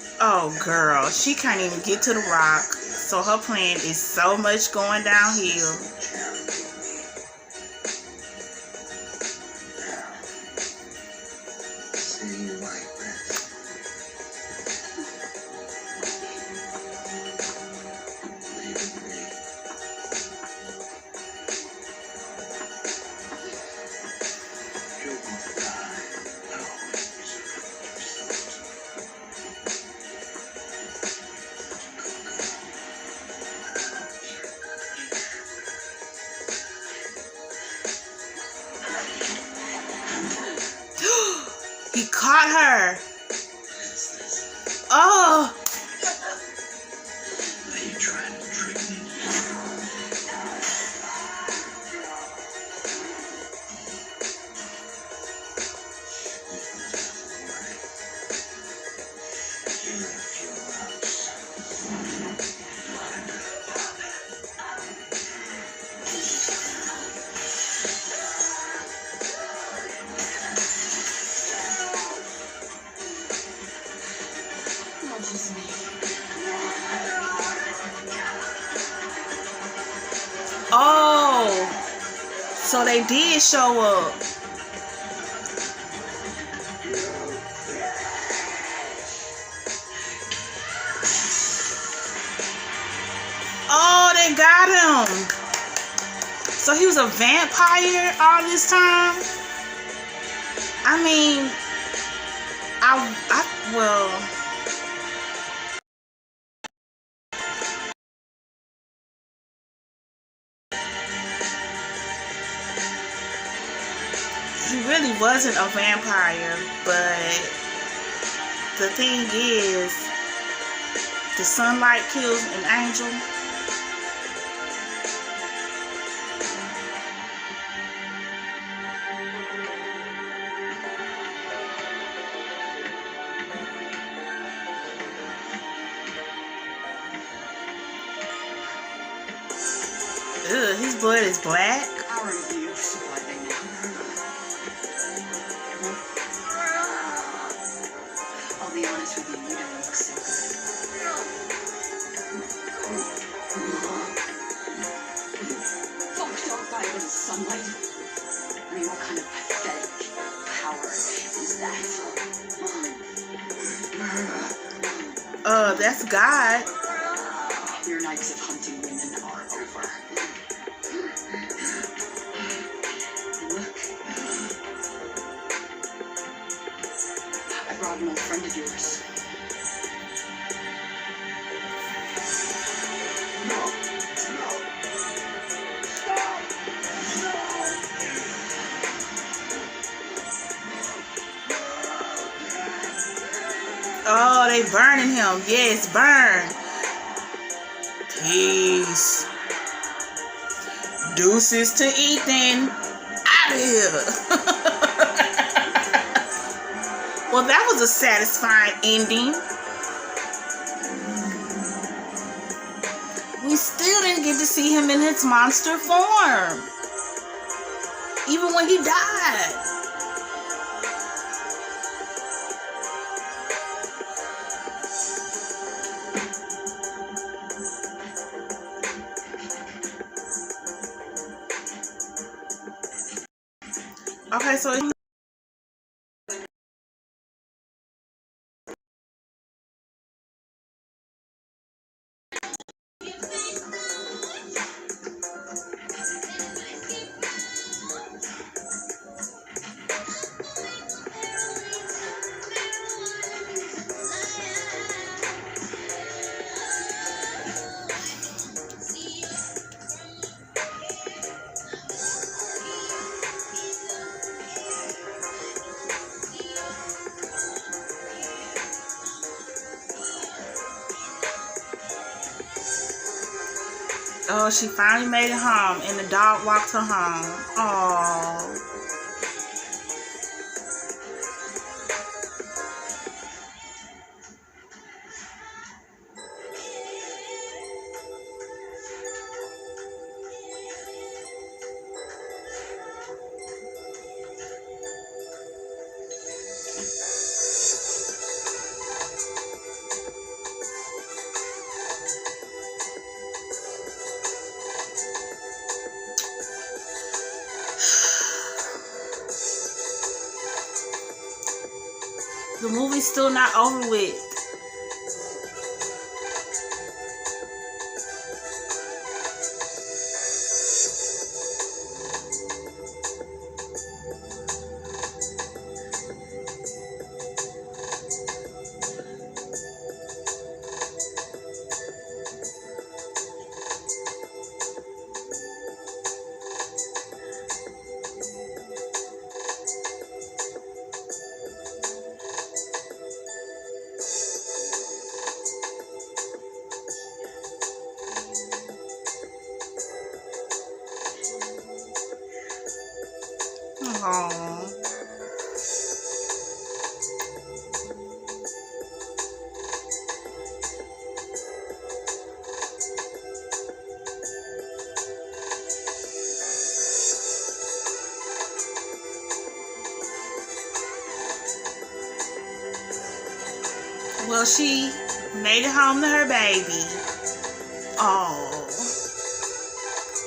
time. Oh, girl. She can't even get to the rock. So her plan is so much going downhill. Say you like this. caught her. Oh. Are you trying to trick me? Oh, so they did show up. Oh, they got him. So he was a vampire all this time? I mean, well, he really wasn't a vampire, but the thing is, the sunlight kills an angel. Ugh, his blood is black. How are you surviving now? I'll be honest with you, you don't look so good. Fucked up by the sunlight. I mean, what kind of pathetic power is that? That's God. Your nights of hunting women are over. Look. I brought an old friend of yours. Oh, they burning him. Yes, burn. Peace. Deuces to Ethan. Out of here. Well, that was a satisfying ending. We still didn't get to see him in his monster form. Even when he died. Okay, so oh, she finally made it home, and the dog walked her home. Oh. The movie's still not over with. Well, she made it home to her baby. Oh,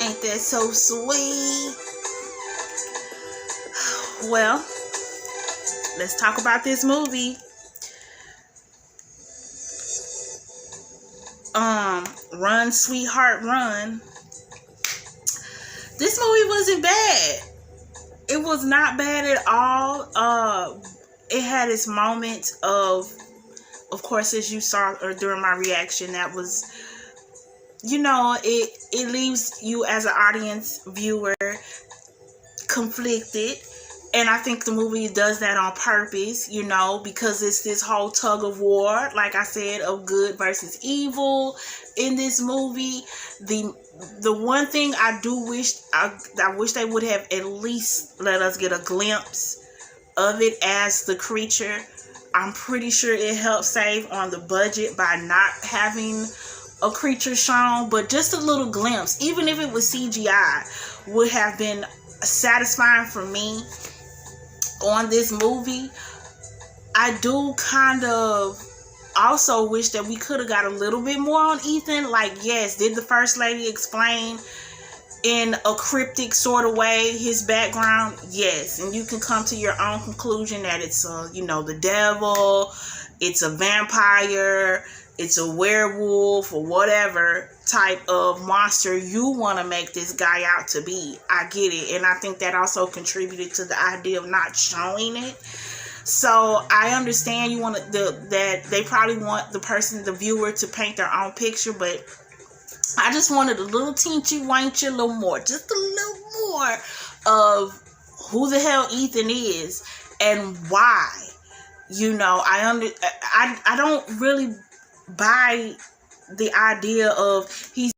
ain't that so sweet? Well, let's talk about this movie. Run, Sweetheart, Run. This movie wasn't bad. It was not bad at all. It had its moments of course, as you saw or during my reaction, that was, it leaves you as an audience viewer conflicted. And I think the movie does that on purpose, because it's this whole tug of war, like I said, of good versus evil in this movie. The one thing I do wish, I wish they would have at least let us get a glimpse of it as the creature. I'm pretty sure it helped save on the budget by not having a creature shown, but just a little glimpse, even if it was CGI, would have been satisfying for me on this movie. I do kind of also wish that we could have got a little bit more on Ethan. Like, yes, did the First Lady explain in a cryptic sort of way his background? Yes, and you can come to your own conclusion that it's the devil, it's a vampire, it's a werewolf, or whatever type of monster you want to make this guy out to be. I get it, and I think that also contributed to the idea of not showing it. So I understand you want that they probably want the viewer to paint their own picture, but I just wanted a little teensy weensy little more, just a little more of who the hell Ethan is and why. I don't really buy the idea of he's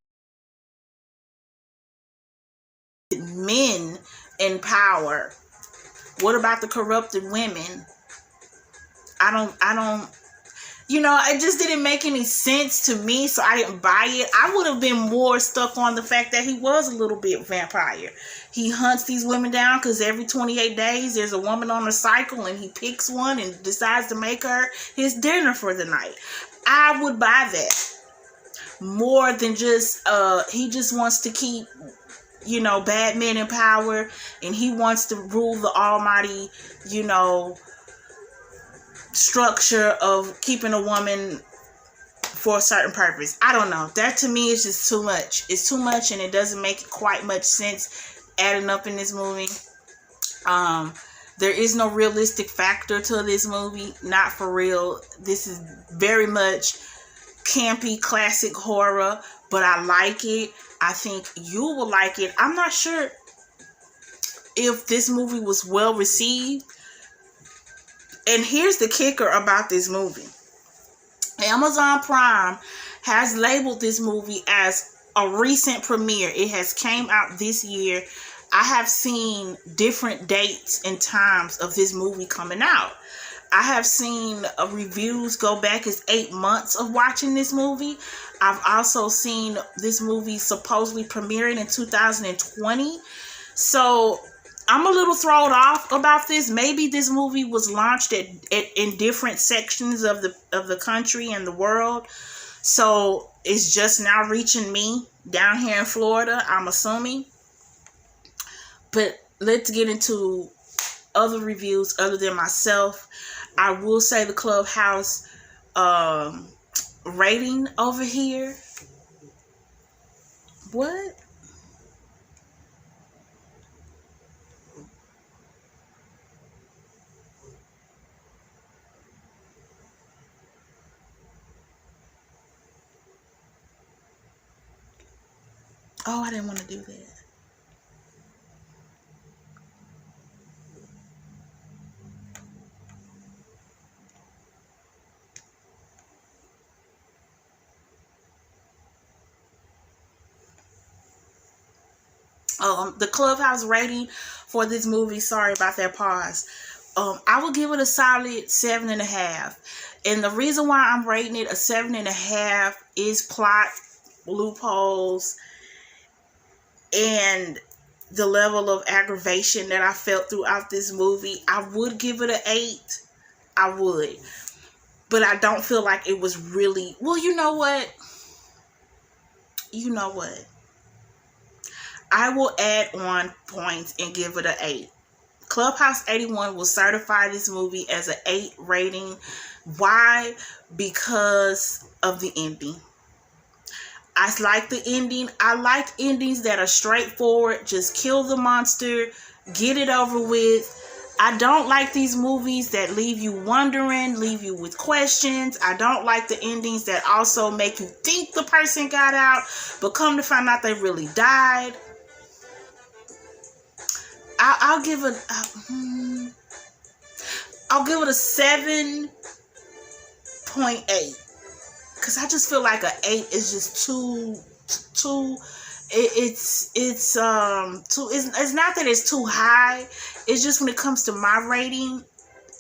men in power. What about the corrupted women? I don't it just didn't make any sense to me, so I didn't buy it. I would have been more stuck on the fact that he was a little bit vampire. He hunts these women down because every 28 days there's a woman on a cycle, and he picks one and decides to make her his dinner for the night. I would buy that more than just he just wants to keep bad men in power, and he wants to rule the almighty structure of keeping a woman for a certain purpose. I don't know. That to me is just too much. It's too much, and it doesn't make quite much sense adding up in this movie. There is no realistic factor to this movie. Not for real. This is very much campy, classic horror, but I like it. I think you will like it. I'm not sure if this movie was well received. And here's the kicker about this movie. Amazon Prime has labeled this movie as a recent premiere. It has came out this year. I have seen different dates and times of this movie coming out. I have seen reviews go back as 8 months of watching this movie. I've also seen this movie supposedly premiering in 2020. So I'm a little thrown off about this. Maybe this movie was launched in different sections of the country and the world. So it's just now reaching me down here in Florida, I'm assuming. But let's get into other reviews other than myself. I will say the Clubhouse rating over here. What? Oh, I didn't want to do that. The Clubhouse rating for this movie, sorry about that pause. I will give it a solid 7.5. And the reason why I'm rating it a 7.5 is plot loopholes and the level of aggravation that I felt throughout this movie. I would give it an 8. I would. but I don't feel like it was really, well, you know what? I will add on points and give it an 8. Clubhouse 81 will certify this movie as an 8 rating. Why? Because of the ending. I like the ending. I like endings that are straightforward. Just kill the monster, get it over with. I don't like these movies that leave you wondering, leave you with questions. I don't like the endings that also make you think the person got out, but come to find out they really died. I'll give it a 7.8, because I just feel like an 8 is just too. It's not that it's too high. It's just when it comes to my rating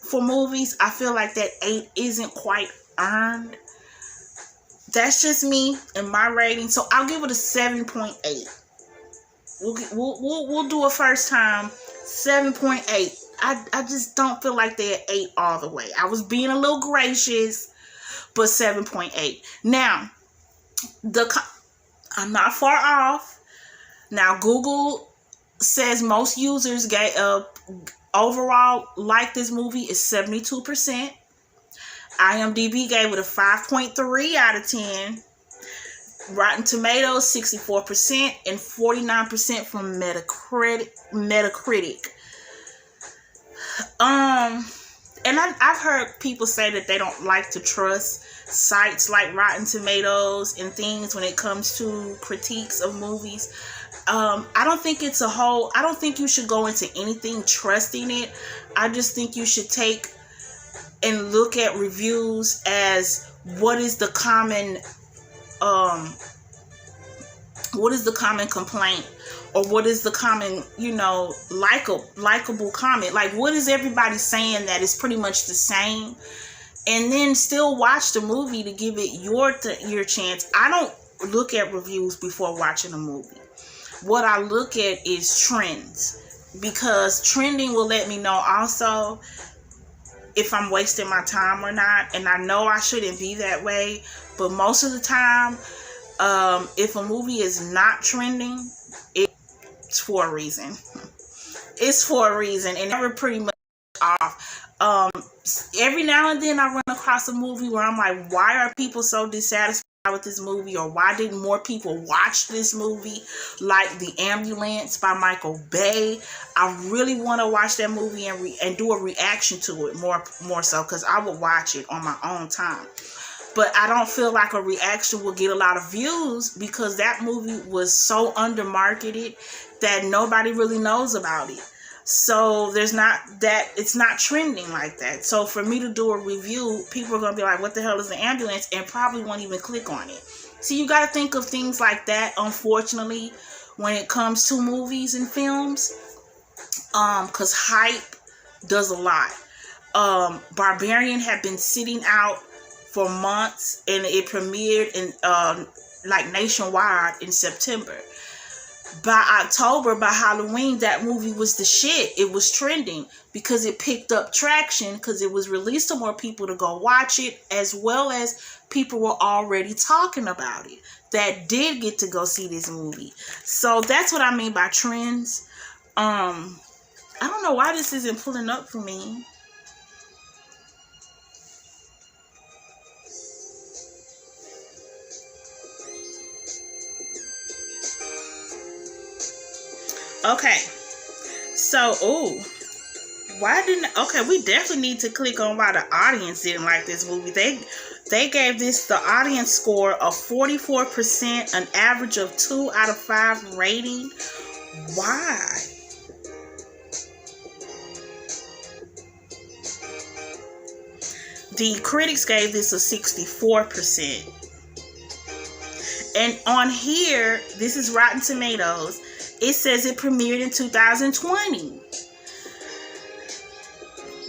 for movies, I feel like that 8 isn't quite earned. That's just me and my rating. So I'll give it a 7.8. We'll do a first time 7.8. I just don't feel like they're 8 all the way. I was being a little gracious, but 7.8. Now, I'm not far off. Now, Google says most users overall like this movie is 72%. IMDb gave it a 5.3 out of 10. Rotten Tomatoes 64% and 49% from Metacritic. And I've heard people say that they don't like to trust sites like Rotten Tomatoes and things when it comes to critiques of movies. I don't think it's I don't think you should go into anything trusting it. I just think you should take and look at reviews as what is the common complaint, or what is the common, likable comment. Like, what is everybody saying that is pretty much the same? And then still watch the movie to give it your chance. I don't look at reviews before watching a movie. What I look at is trends, because trending will let me know also if I'm wasting my time or not. And I know I shouldn't be that way, but most of the time, if a movie is not trending, it's for a reason. It's for a reason, and never pretty much off. Every now and then I run across a movie where I'm like, why are people so dissatisfied with this movie, or why didn't more people watch this movie? Like The Ambulance by Michael Bay. I really want to watch that movie and do a reaction to it more so, because I would watch it on my own time. But I don't feel like a reaction will get a lot of views, because that movie was so undermarketed that nobody really knows about it. So it's not trending like that. So for me to do a review, people are going to be like, what the hell is The Ambulance? And probably won't even click on it. So you got to think of things like that, unfortunately, when it comes to movies and films. Because hype does a lot. Barbarian had been sitting out for months, and it premiered in nationwide in September. By October, by Halloween, that movie was the shit. It was trending because it picked up traction, because it was released to more people to go watch it, as well as people were already talking about it that did get to go see this movie. So that's what I mean by trends. I don't know why this isn't pulling up for me. Okay, so, we definitely need to click on why the audience didn't like this movie. They gave the audience score of 44%, an average of 2 out of 5 rating. Why? The critics gave this a 64%. And on here, this is Rotten Tomatoes. It says it premiered in 2020.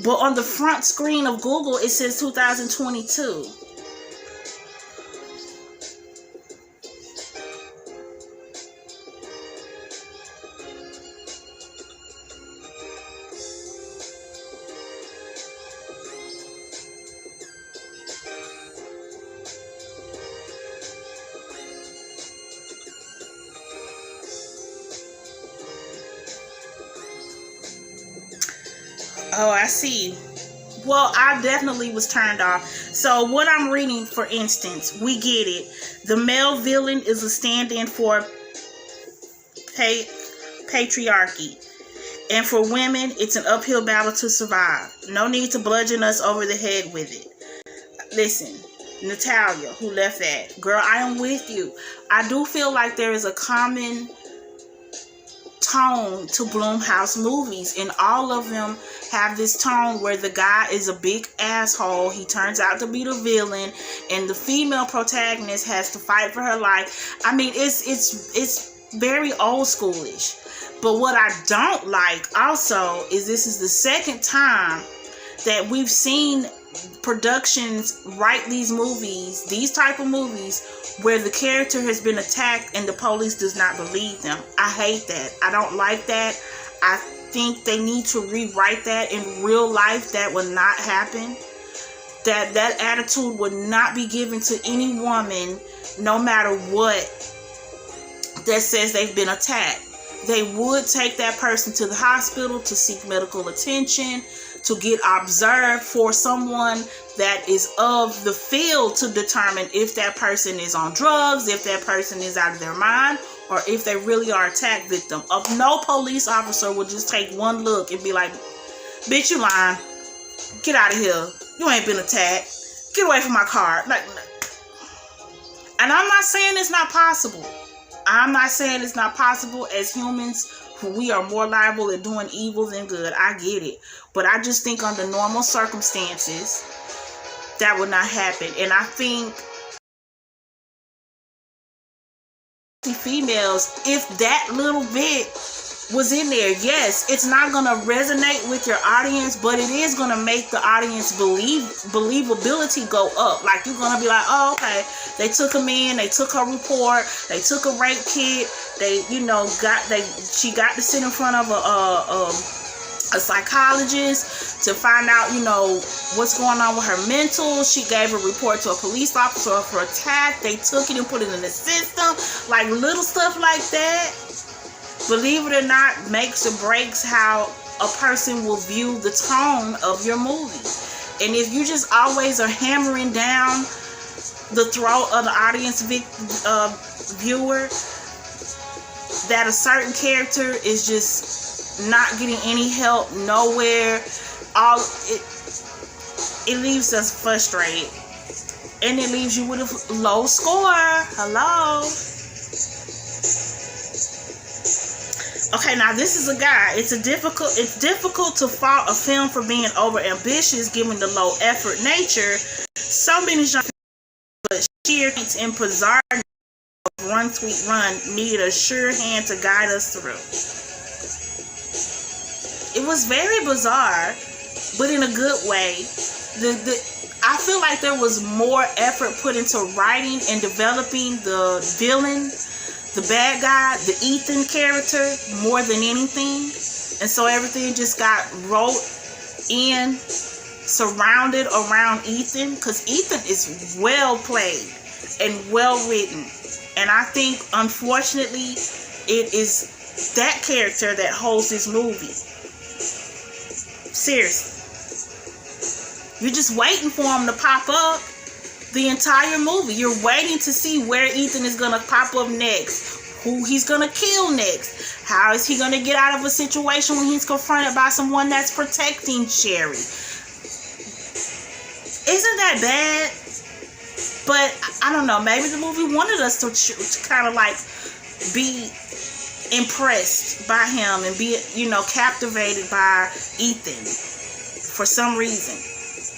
But on the front screen of Google, it says 2022. Oh, I see. Well, I definitely was turned off. So what I'm reading, for instance, we get it. The male villain is a stand-in for patriarchy. And for women, it's an uphill battle to survive. No need to bludgeon us over the head with it. Listen, Natalia, who left that. Girl, I am with you. I do feel like there is a common tone to Blumhouse movies, and all of them have this tone where the guy is a big asshole. He turns out to be the villain, and the female protagonist has to fight for her life. I mean, it's very old schoolish. But what I don't like also is this is the second time that we've seen productions write these movies, these type of movies, where the character has been attacked and the police does not believe them. I hate that. I don't like that. I think they need to rewrite that. In real life, that would not happen. That attitude would not be given to any woman, no matter what, that says they've been attacked. They would take that person to the hospital to seek medical attention, to get observed for someone that is of the field to determine if that person is on drugs, if that person is out of their mind, or if they really are attack victim. No police officer would just take one look and be like, bitch, you lying. Get out of here. You ain't been attacked. Get away from my car. Like, and I'm not saying it's not possible. I'm not saying it's not possible. As humans, we are more liable at doing evil than good. I get it. But I just think under normal circumstances, that would not happen. And I think females, if that little bit was in there, yes, it's not going to resonate with your audience, but it is going to make the audience believability go up. Like, you're going to be like, oh, okay, they took him in, they took her report, they took a rape kit, they, she got to sit in front of a psychologist to find out, what's going on with her mental. She gave a report to a police officer for attack. They took it and put it in the system. Like, little stuff like that, believe it or not, makes or breaks how a person will view the tone of your movie. And if you just always are hammering down the throat of the audience viewer that a certain character is just not getting any help nowhere, it leaves us frustrated, and it leaves you with a low score. Hello. Okay, now this is a guy. It's difficult to fault a film for being over ambitious given the low effort nature. So many genres, but sheer and bizarre Run Sweet Run needed a sure hand to guide us through. It was very bizarre, but in a good way. I feel like there was more effort put into writing and developing the villain, the bad guy, the Ethan character, more than anything. And so everything just got wrote in, surrounded around Ethan, because Ethan is well played and well written. And I think, unfortunately, it is that character that holds this movie. Seriously. You're just waiting for him to pop up the entire movie. You're waiting to see where Ethan is going to pop up next, who he's going to kill next, how is he going to get out of a situation when he's confronted by someone that's protecting Sherry. Isn't that bad? But I don't know, maybe the movie wanted us to kind of like be impressed by him and be, captivated by Ethan for some reason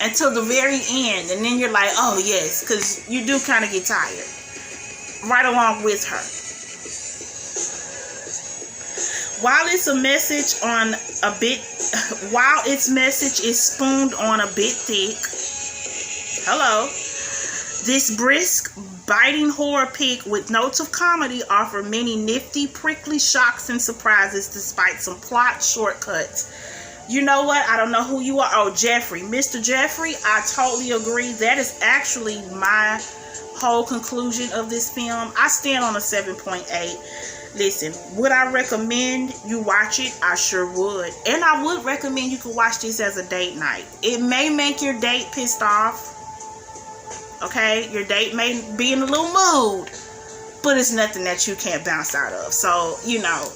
until the very end. And then you're like, oh yes, because you do kind of get tired right along with her. While its message is spooned on a bit thick, hello, this brisk, biting horror pick with notes of comedy offer many nifty, prickly shocks and surprises despite some plot shortcuts. You know what? I don't know who you are. Oh, Jeffrey. Mr. Jeffrey, I totally agree. That is actually my whole conclusion of this film. I stand on a 7.8. Listen, would I recommend you watch it? I sure would. And I would recommend you could watch this as a date night. It may make your date pissed off. Okay? Your date may be in a little mood. But it's nothing that you can't bounce out of. So, you know,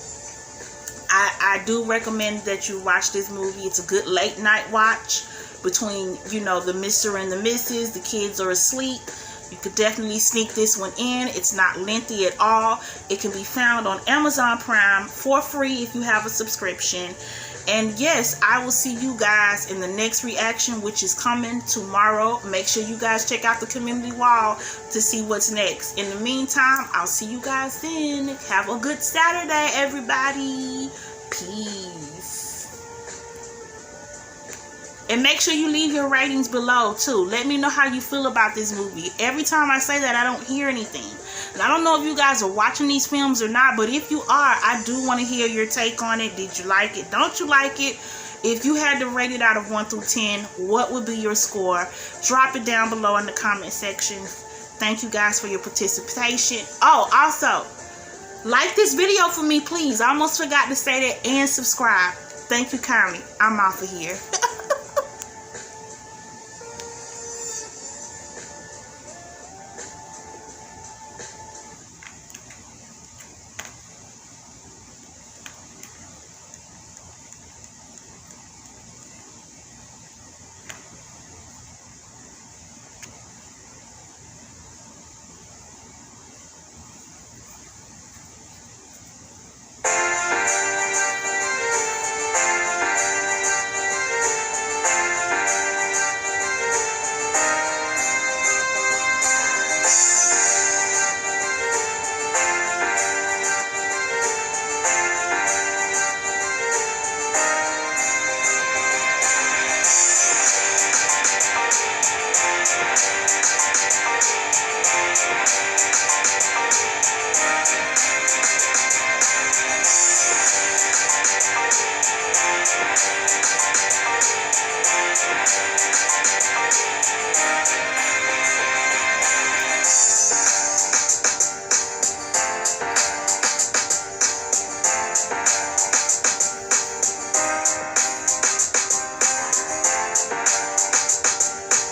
I do recommend that you watch this movie. It's a good late night watch between, you know, the Mr. and the Mrs. The kids are asleep. You could definitely sneak this one in. It's not lengthy at all. It can be found on Amazon Prime for free if you have a subscription. And yes, I will see you guys in the next reaction, which is coming tomorrow. Make sure you guys check out the community wall to see what's next. In the meantime, I'll see you guys then. Have a good Saturday, everybody. Peace. And make sure you leave your ratings below too. Let me know how you feel about this movie. Every time I say that, I don't hear anything. And I don't know if you guys are watching these films or not, but if you are, I do want to hear your take on it. Did you like it? Don't you like it? If you had to rate it out of 1 through 10, what would be your score? Drop it down below in the comment section. Thank you guys for your participation. Oh, also, like this video for me, please. I almost forgot to say that, and subscribe. Thank you kindly. I'm off of here.